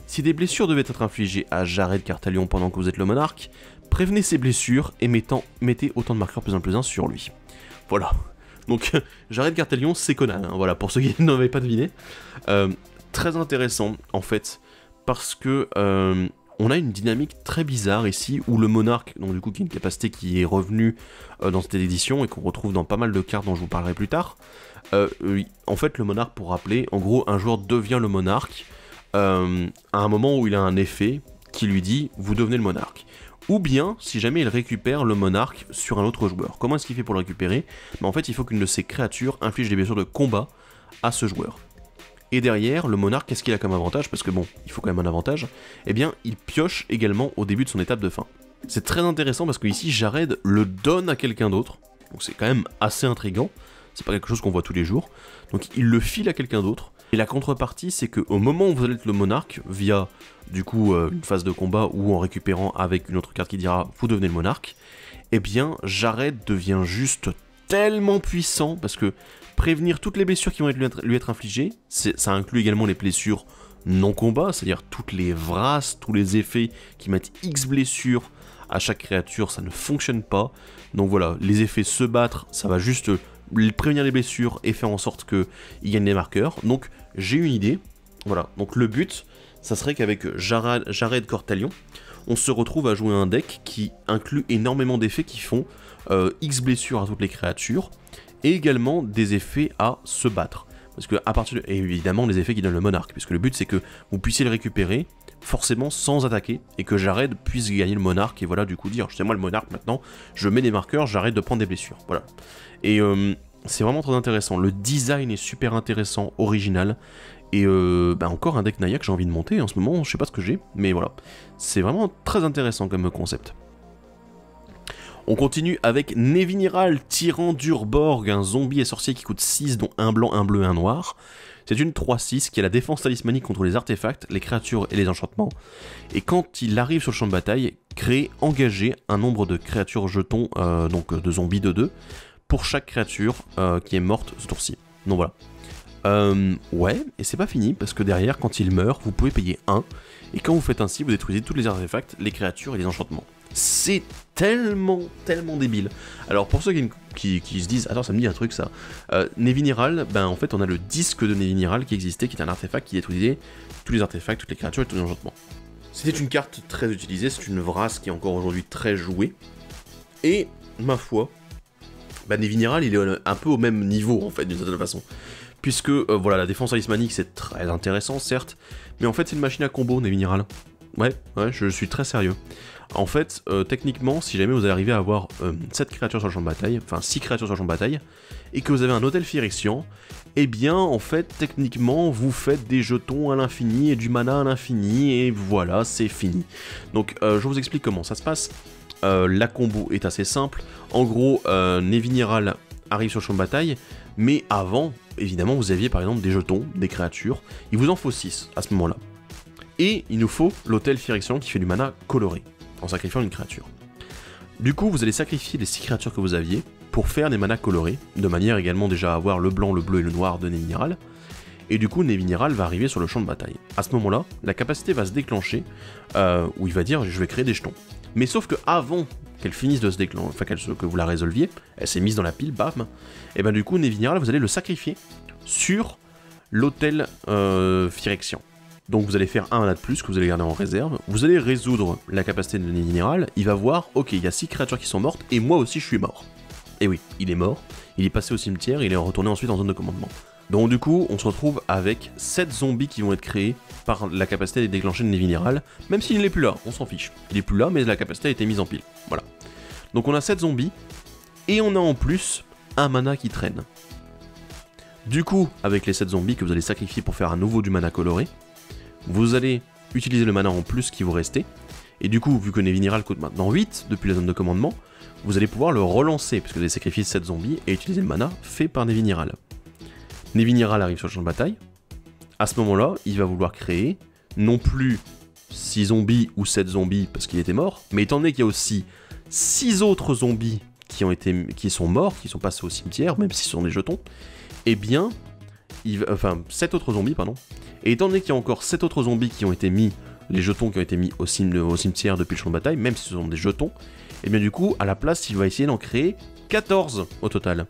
S1: Si des blessures devaient être infligées à Jared Cartalion pendant que vous êtes le monarque, prévenez ces blessures et mettez autant de marqueurs +1/+1 sur lui. Voilà. Donc, Jared Cartalion, c'est Conan, hein, voilà, pour ceux qui n'avaient pas deviné. Très intéressant, en fait, parce que on a une dynamique très bizarre ici, où le monarque, donc du coup, qui est une capacité qui est revenue dans cette édition, et qu'on retrouve dans pas mal de cartes dont je vous parlerai plus tard. En fait, le monarque, pour rappeler, en gros, un joueur devient le monarque à un moment où il a un effet qui lui dit « vous devenez le monarque ». Ou bien, si jamais il récupère le monarque sur un autre joueur. Comment est-ce qu'il fait pour le récupérer? En fait, il faut qu'une de ses créatures inflige des blessures de combat à ce joueur. Et derrière, le monarque, qu'est-ce qu'il a comme avantage? Parce que bon, il faut quand même un avantage. Eh bien, il pioche également au début de son étape de fin. C'est très intéressant parce que ici, Jared le donne à quelqu'un d'autre. Donc c'est quand même assez intriguant. C'est pas quelque chose qu'on voit tous les jours. Donc il le file à quelqu'un d'autre. Et la contrepartie, c'est qu'au moment où vous allez être le monarque, via du coup une phase de combat ou en récupérant avec une autre carte qui dira vous devenez le monarque, eh bien Jared devient juste tellement puissant parce que prévenir toutes les blessures qui vont lui être infligées, ça inclut également les blessures non combat, c'est-à-dire toutes les vrasses, tous les effets qui mettent X blessures à chaque créature, ça ne fonctionne pas. Donc voilà, les effets se battre, ça va juste prévenir les blessures et faire en sorte qu'ils gagnent des marqueurs. Donc j'ai une idée, voilà, donc le but, ça serait qu'avec Jared Cartalion, on se retrouve à jouer un deck qui inclut énormément d'effets qui font X blessures à toutes les créatures, et également des effets à se battre. Parce que à partir de... Et évidemment les effets qui donnent le monarque, puisque le but c'est que vous puissiez le récupérer, forcément sans attaquer, et que Jared puisse gagner le monarque, et voilà du coup dire, c'est moi le monarque maintenant, je mets des marqueurs, j'arrête de prendre des blessures, voilà. Et c'est vraiment très intéressant, le design est super intéressant, original, et encore un deck Naya que j'ai envie de monter en ce moment, je sais pas ce que j'ai, mais voilà, c'est vraiment très intéressant comme concept. On continue avec Neviniral, tyran d'Urborg, un zombie et sorcier qui coûte 6, dont un blanc, un bleu, un noir. C'est une 3-6 qui a la défense talismanique contre les artefacts, les créatures et les enchantements. Et quand il arrive sur le champ de bataille, engager un nombre de créatures jetons, donc de zombies de 2, pour chaque créature qui est morte ce tour-ci. Donc voilà. Ouais, et c'est pas fini, parce que derrière, quand il meurt, vous pouvez payer 1, et quand vous faites ainsi, vous détruisez tous les artefacts, les créatures et les enchantements. C'est tellement débile. Alors pour ceux qui se disent, attends, ça me dit un truc ça, Nevinyrral, ben en fait on a le disque de Nevinyrral qui existait, qui est un artefact qui détruisait tous les artefacts, toutes les créatures et tous les enchantements. C'était une carte très utilisée, c'est une Vrasse qui est encore aujourd'hui très jouée, et ma foi, ben Nevinyrral il est un peu au même niveau en fait d'une certaine façon. Puisque, voilà, la défense talismanique c'est très intéressant certes, mais en fait c'est une machine à combo Nevinyrral. Ouais, je suis très sérieux. En fait, techniquement, si jamais vous arrivez à avoir 7 créatures sur le champ de bataille, enfin 6 créatures sur le champ de bataille, et que vous avez un hôtel Phyrexian, eh bien, en fait, techniquement, vous faites des jetons à l'infini et du mana à l'infini, et voilà, c'est fini. Donc, je vous explique comment ça se passe. La combo est assez simple. En gros, Nevinyrral arrive sur le champ de bataille, mais avant, évidemment, vous aviez par exemple des jetons, des créatures, il vous en faut 6 à ce moment-là. Et il nous faut l'hôtel Phyrexian qui fait du mana coloré, en sacrifiant une créature. Du coup, vous allez sacrifier les 6 créatures que vous aviez pour faire des manas colorés, de manière également déjà à avoir le blanc, le bleu et le noir de Nevinyrral. Et du coup, Nevinyrral va arriver sur le champ de bataille. À ce moment-là, la capacité va se déclencher, où il va dire je vais créer des jetons. Mais sauf que avant qu'elle finisse de se déclencher, enfin que vous la résolviez, elle s'est mise dans la pile, bam, et ben du coup, Nevinyrral, vous allez le sacrifier sur l'hôtel Phyrexian. Donc vous allez faire un mana de plus que vous allez garder en réserve, vous allez résoudre la capacité de Nevinyrral, il va voir, ok, il y a 6 créatures qui sont mortes, et moi aussi je suis mort. Et oui, il est mort, il est passé au cimetière, il est retourné ensuite en zone de commandement. Donc du coup, on se retrouve avec 7 zombies qui vont être créés par la capacité de déclencher de Nevinyrral, même s'il n'est plus là, on s'en fiche. Il est plus là, mais la capacité a été mise en pile. Voilà. Donc on a 7 zombies, et on a en plus un mana qui traîne. Du coup, avec les 7 zombies que vous allez sacrifier pour faire à nouveau du mana coloré, vous allez utiliser le mana en plus qui vous restait, et du coup, vu que Nevinyrral coûte maintenant 8 depuis la zone de commandement, vous allez pouvoir le relancer, puisque vous allez sacrifier 7 zombies et utiliser le mana fait par Nevinyrral. Nevinyrral arrive sur le champ de bataille, à ce moment-là, il va vouloir créer non plus 6 zombies ou 7 zombies parce qu'il était mort, mais étant donné qu'il y a aussi 6 autres zombies qui sont morts, qui sont passés au cimetière, même si ce sont des jetons, eh bien, 7 autres zombies, pardon, et étant donné qu'il y a encore 7 autres zombies qui ont été mis, les jetons qui ont été mis au cimetière depuis le champ de bataille, même si ce sont des jetons, et bien du coup, à la place, il va essayer d'en créer 14 au total.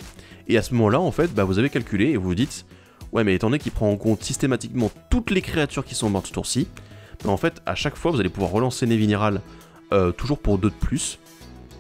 S1: Et à ce moment-là, en fait, vous avez calculé et vous vous dites, ouais, mais étant donné qu'il prend en compte systématiquement toutes les créatures qui sont mortes ce tour-ci, en fait, à chaque fois, vous allez pouvoir relancer Nevinyrral toujours pour 2 de plus,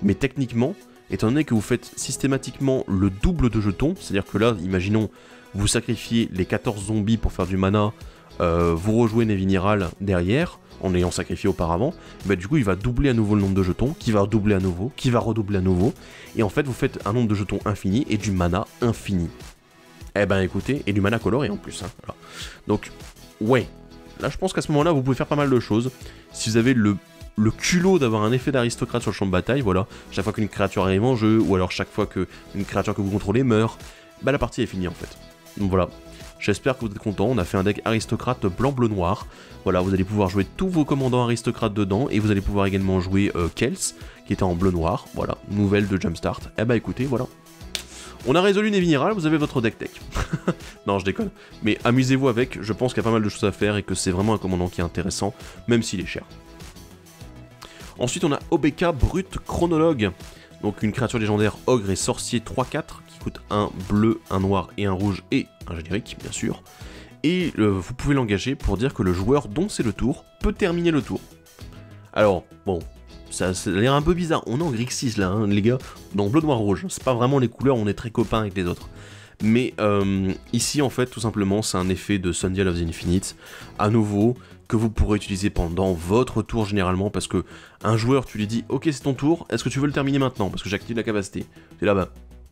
S1: mais techniquement, étant donné que vous faites systématiquement le double de jetons, c'est-à-dire que là, imaginons, vous sacrifiez les 14 zombies pour faire du mana, vous rejouez Nevinyrral derrière, en ayant sacrifié auparavant, du coup il va doubler à nouveau le nombre de jetons, qui va doubler à nouveau, qui va redoubler à nouveau, et en fait vous faites un nombre de jetons infini et du mana infini. Eh ben écoutez, et du mana coloré en plus, hein, voilà. Donc, ouais, là je pense qu'à ce moment-là vous pouvez faire pas mal de choses, si vous avez le culot d'avoir un effet d'aristocrate sur le champ de bataille, voilà, chaque fois qu'une créature arrive en jeu, ou alors chaque fois qu'une créature que vous contrôlez meurt, la partie est finie en fait. Donc voilà, j'espère que vous êtes contents, on a fait un deck aristocrate blanc-bleu-noir, voilà, vous allez pouvoir jouer tous vos commandants aristocrates dedans, et vous allez pouvoir également jouer Kels, qui était en bleu-noir, voilà, nouvelle de Jumpstart, eh bah écoutez, voilà. On a résolu Nevinyrral, vous avez votre deck tech. Non, je déconne, mais amusez-vous avec, je pense qu'il y a pas mal de choses à faire, et que c'est vraiment un commandant qui est intéressant, même s'il est cher. Ensuite, on a Obeka Brut Chronologue, donc une créature légendaire ogre et sorcier 3-4, qui coûte un bleu, un noir et un rouge, et un générique, bien sûr. Et vous pouvez l'engager pour dire que le joueur dont c'est le tour peut terminer le tour. Alors, bon, ça a l'air un peu bizarre, on est en Grixis là, hein, les gars, dans bleu, noir, rouge, c'est pas vraiment les couleurs, on est très copains avec les autres. Mais ici, en fait, tout simplement, c'est un effet de Sundial of the Infinite, à nouveau, que vous pourrez utiliser pendant votre tour généralement, parce que un joueur, tu lui dis, ok, c'est ton tour, est-ce que tu veux le terminer maintenant, parce que j'active la capacité. Et là,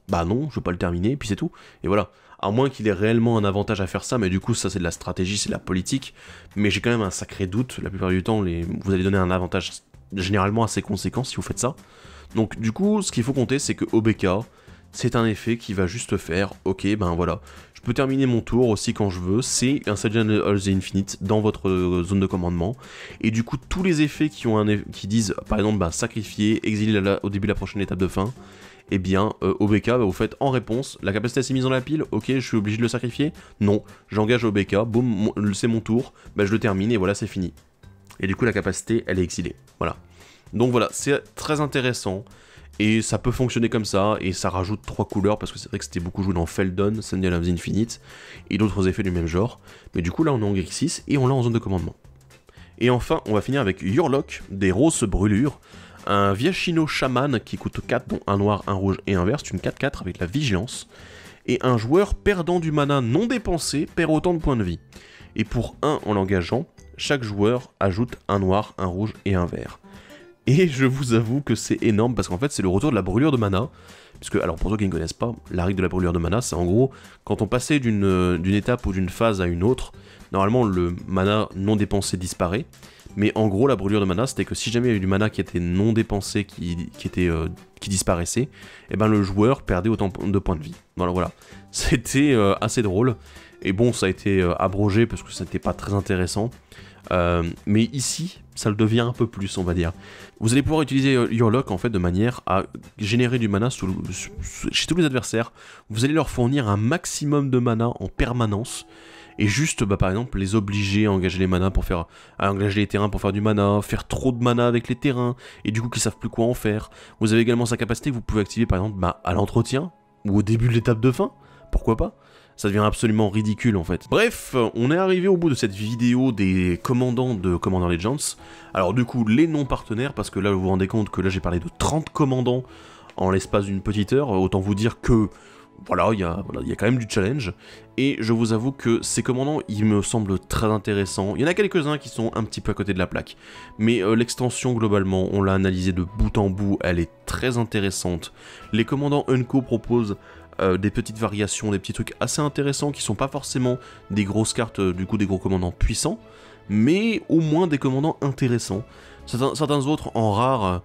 S1: bah non, je veux pas le terminer, puis c'est tout, et voilà. À moins qu'il ait réellement un avantage à faire ça, mais du coup, ça c'est de la stratégie, c'est de la politique, mais j'ai quand même un sacré doute, la plupart du temps, vous allez donner un avantage généralement assez conséquent si vous faites ça. Donc du coup, ce qu'il faut compter, c'est que Obeka, c'est un effet qui va juste faire, ok, ben voilà, je peux terminer mon tour aussi quand je veux, c'est un Sage All the Infinite dans votre zone de commandement, et du coup tous les effets qui disent, par exemple, bah, sacrifier, exiler au début de la prochaine étape de fin, eh bien, OBK, bah, vous faites en réponse, la capacité s'est mise dans la pile, ok, je suis obligé de le sacrifier? Non, j'engage OBK, boum, c'est mon tour, bah, je le termine, et voilà, c'est fini. Et du coup, la capacité, elle est exilée, voilà. Donc voilà, c'est très intéressant, et ça peut fonctionner comme ça, et ça rajoute 3 couleurs, parce que c'est vrai que c'était beaucoup joué dans Feldon, Sending of the Infinite, et d'autres effets du même genre. Mais du coup, là, on est en gris 6, et on l'a en zone de commandement. Et enfin, on va finir avec Yurlok, des roses brûlures, un Viashino Shaman qui coûte 4, dont un noir, un rouge et un vert, c'est une 4-4 avec la vigilance, et un joueur perdant du mana non dépensé perd autant de points de vie. Et pour 1 en l'engageant, chaque joueur ajoute un noir, un rouge et un vert. Et je vous avoue que c'est énorme parce qu'en fait c'est le retour de la brûlure de mana. Puisque, alors pour ceux qui ne connaissent pas, la règle de la brûlure de mana, c'est en gros, quand on passait d'une étape ou d'une phase à une autre, normalement le mana non dépensé disparaît. Mais en gros, la brûlure de mana, c'était que si jamais il y avait du mana qui était non dépensé, qui disparaissait, et ben le joueur perdait autant de points de vie. Voilà. C'était assez drôle. Et bon, ça a été abrogé parce que c'était pas très intéressant. Mais ici, ça le devient un peu plus, on va dire. Vous allez pouvoir utiliser Yurlok en fait de manière à générer du mana chez tous les adversaires. Vous allez leur fournir un maximum de mana en permanence. Et juste, bah, par exemple, les obliger à engager les manas à engager les terrains pour faire du mana, faire trop de mana avec les terrains, et du coup qu'ils savent plus quoi en faire. Vous avez également sa capacité que vous pouvez activer par exemple bah, à l'entretien, ou au début de l'étape de fin, pourquoi pas. Ça devient absolument ridicule en fait. Bref, on est arrivé au bout de cette vidéo des commandants de Commander Legends. Alors du coup, les non-partenaires, parce que là vous vous rendez compte que là j'ai parlé de 30 commandants en l'espace d'une petite heure, autant vous dire que voilà, il y a quand même du challenge. Et je vous avoue que ces commandants, ils me semblent très intéressants. Il y en a quelques-uns qui sont un petit peu à côté de la plaque. Mais l'extension, globalement, on l'a analysée de bout en bout, elle est très intéressante. Les commandants Unco proposent des petites variations, des petits trucs assez intéressants qui sont pas forcément des grosses cartes, du coup des gros commandants puissants, mais au moins des commandants intéressants. Certains autres, en rare,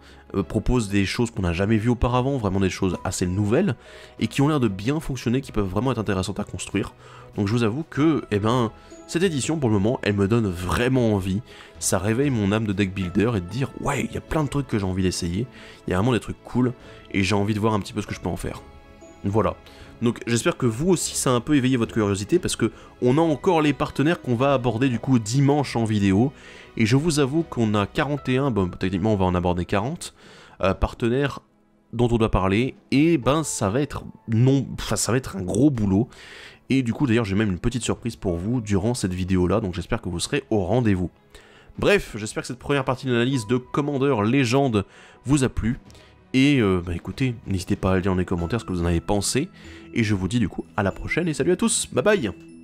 S1: proposent des choses qu'on n'a jamais vues auparavant, vraiment des choses assez nouvelles, et qui ont l'air de bien fonctionner, qui peuvent vraiment être intéressantes à construire. Donc je vous avoue que, eh ben, cette édition, pour le moment, elle me donne vraiment envie. Ça réveille mon âme de deck builder et de dire, ouais, il y a plein de trucs que j'ai envie d'essayer, il y a vraiment des trucs cool, et j'ai envie de voir un petit peu ce que je peux en faire. Voilà. Donc j'espère que vous aussi ça a un peu éveillé votre curiosité parce que on a encore les partenaires qu'on va aborder du coup dimanche en vidéo. Et je vous avoue qu'on a 41, bon techniquement on va en aborder 40 partenaires dont on doit parler. Et ben ça va être ça va être un gros boulot. Et du coup d'ailleurs j'ai même une petite surprise pour vous durant cette vidéo là, donc j'espère que vous serez au rendez-vous. Bref, j'espère que cette première partie d'analyse de Commander Legends vous a plu. Et bah écoutez, n'hésitez pas à le dire dans les commentaires ce que vous en avez pensé. Et je vous dis du coup à la prochaine et salut à tous, bye bye.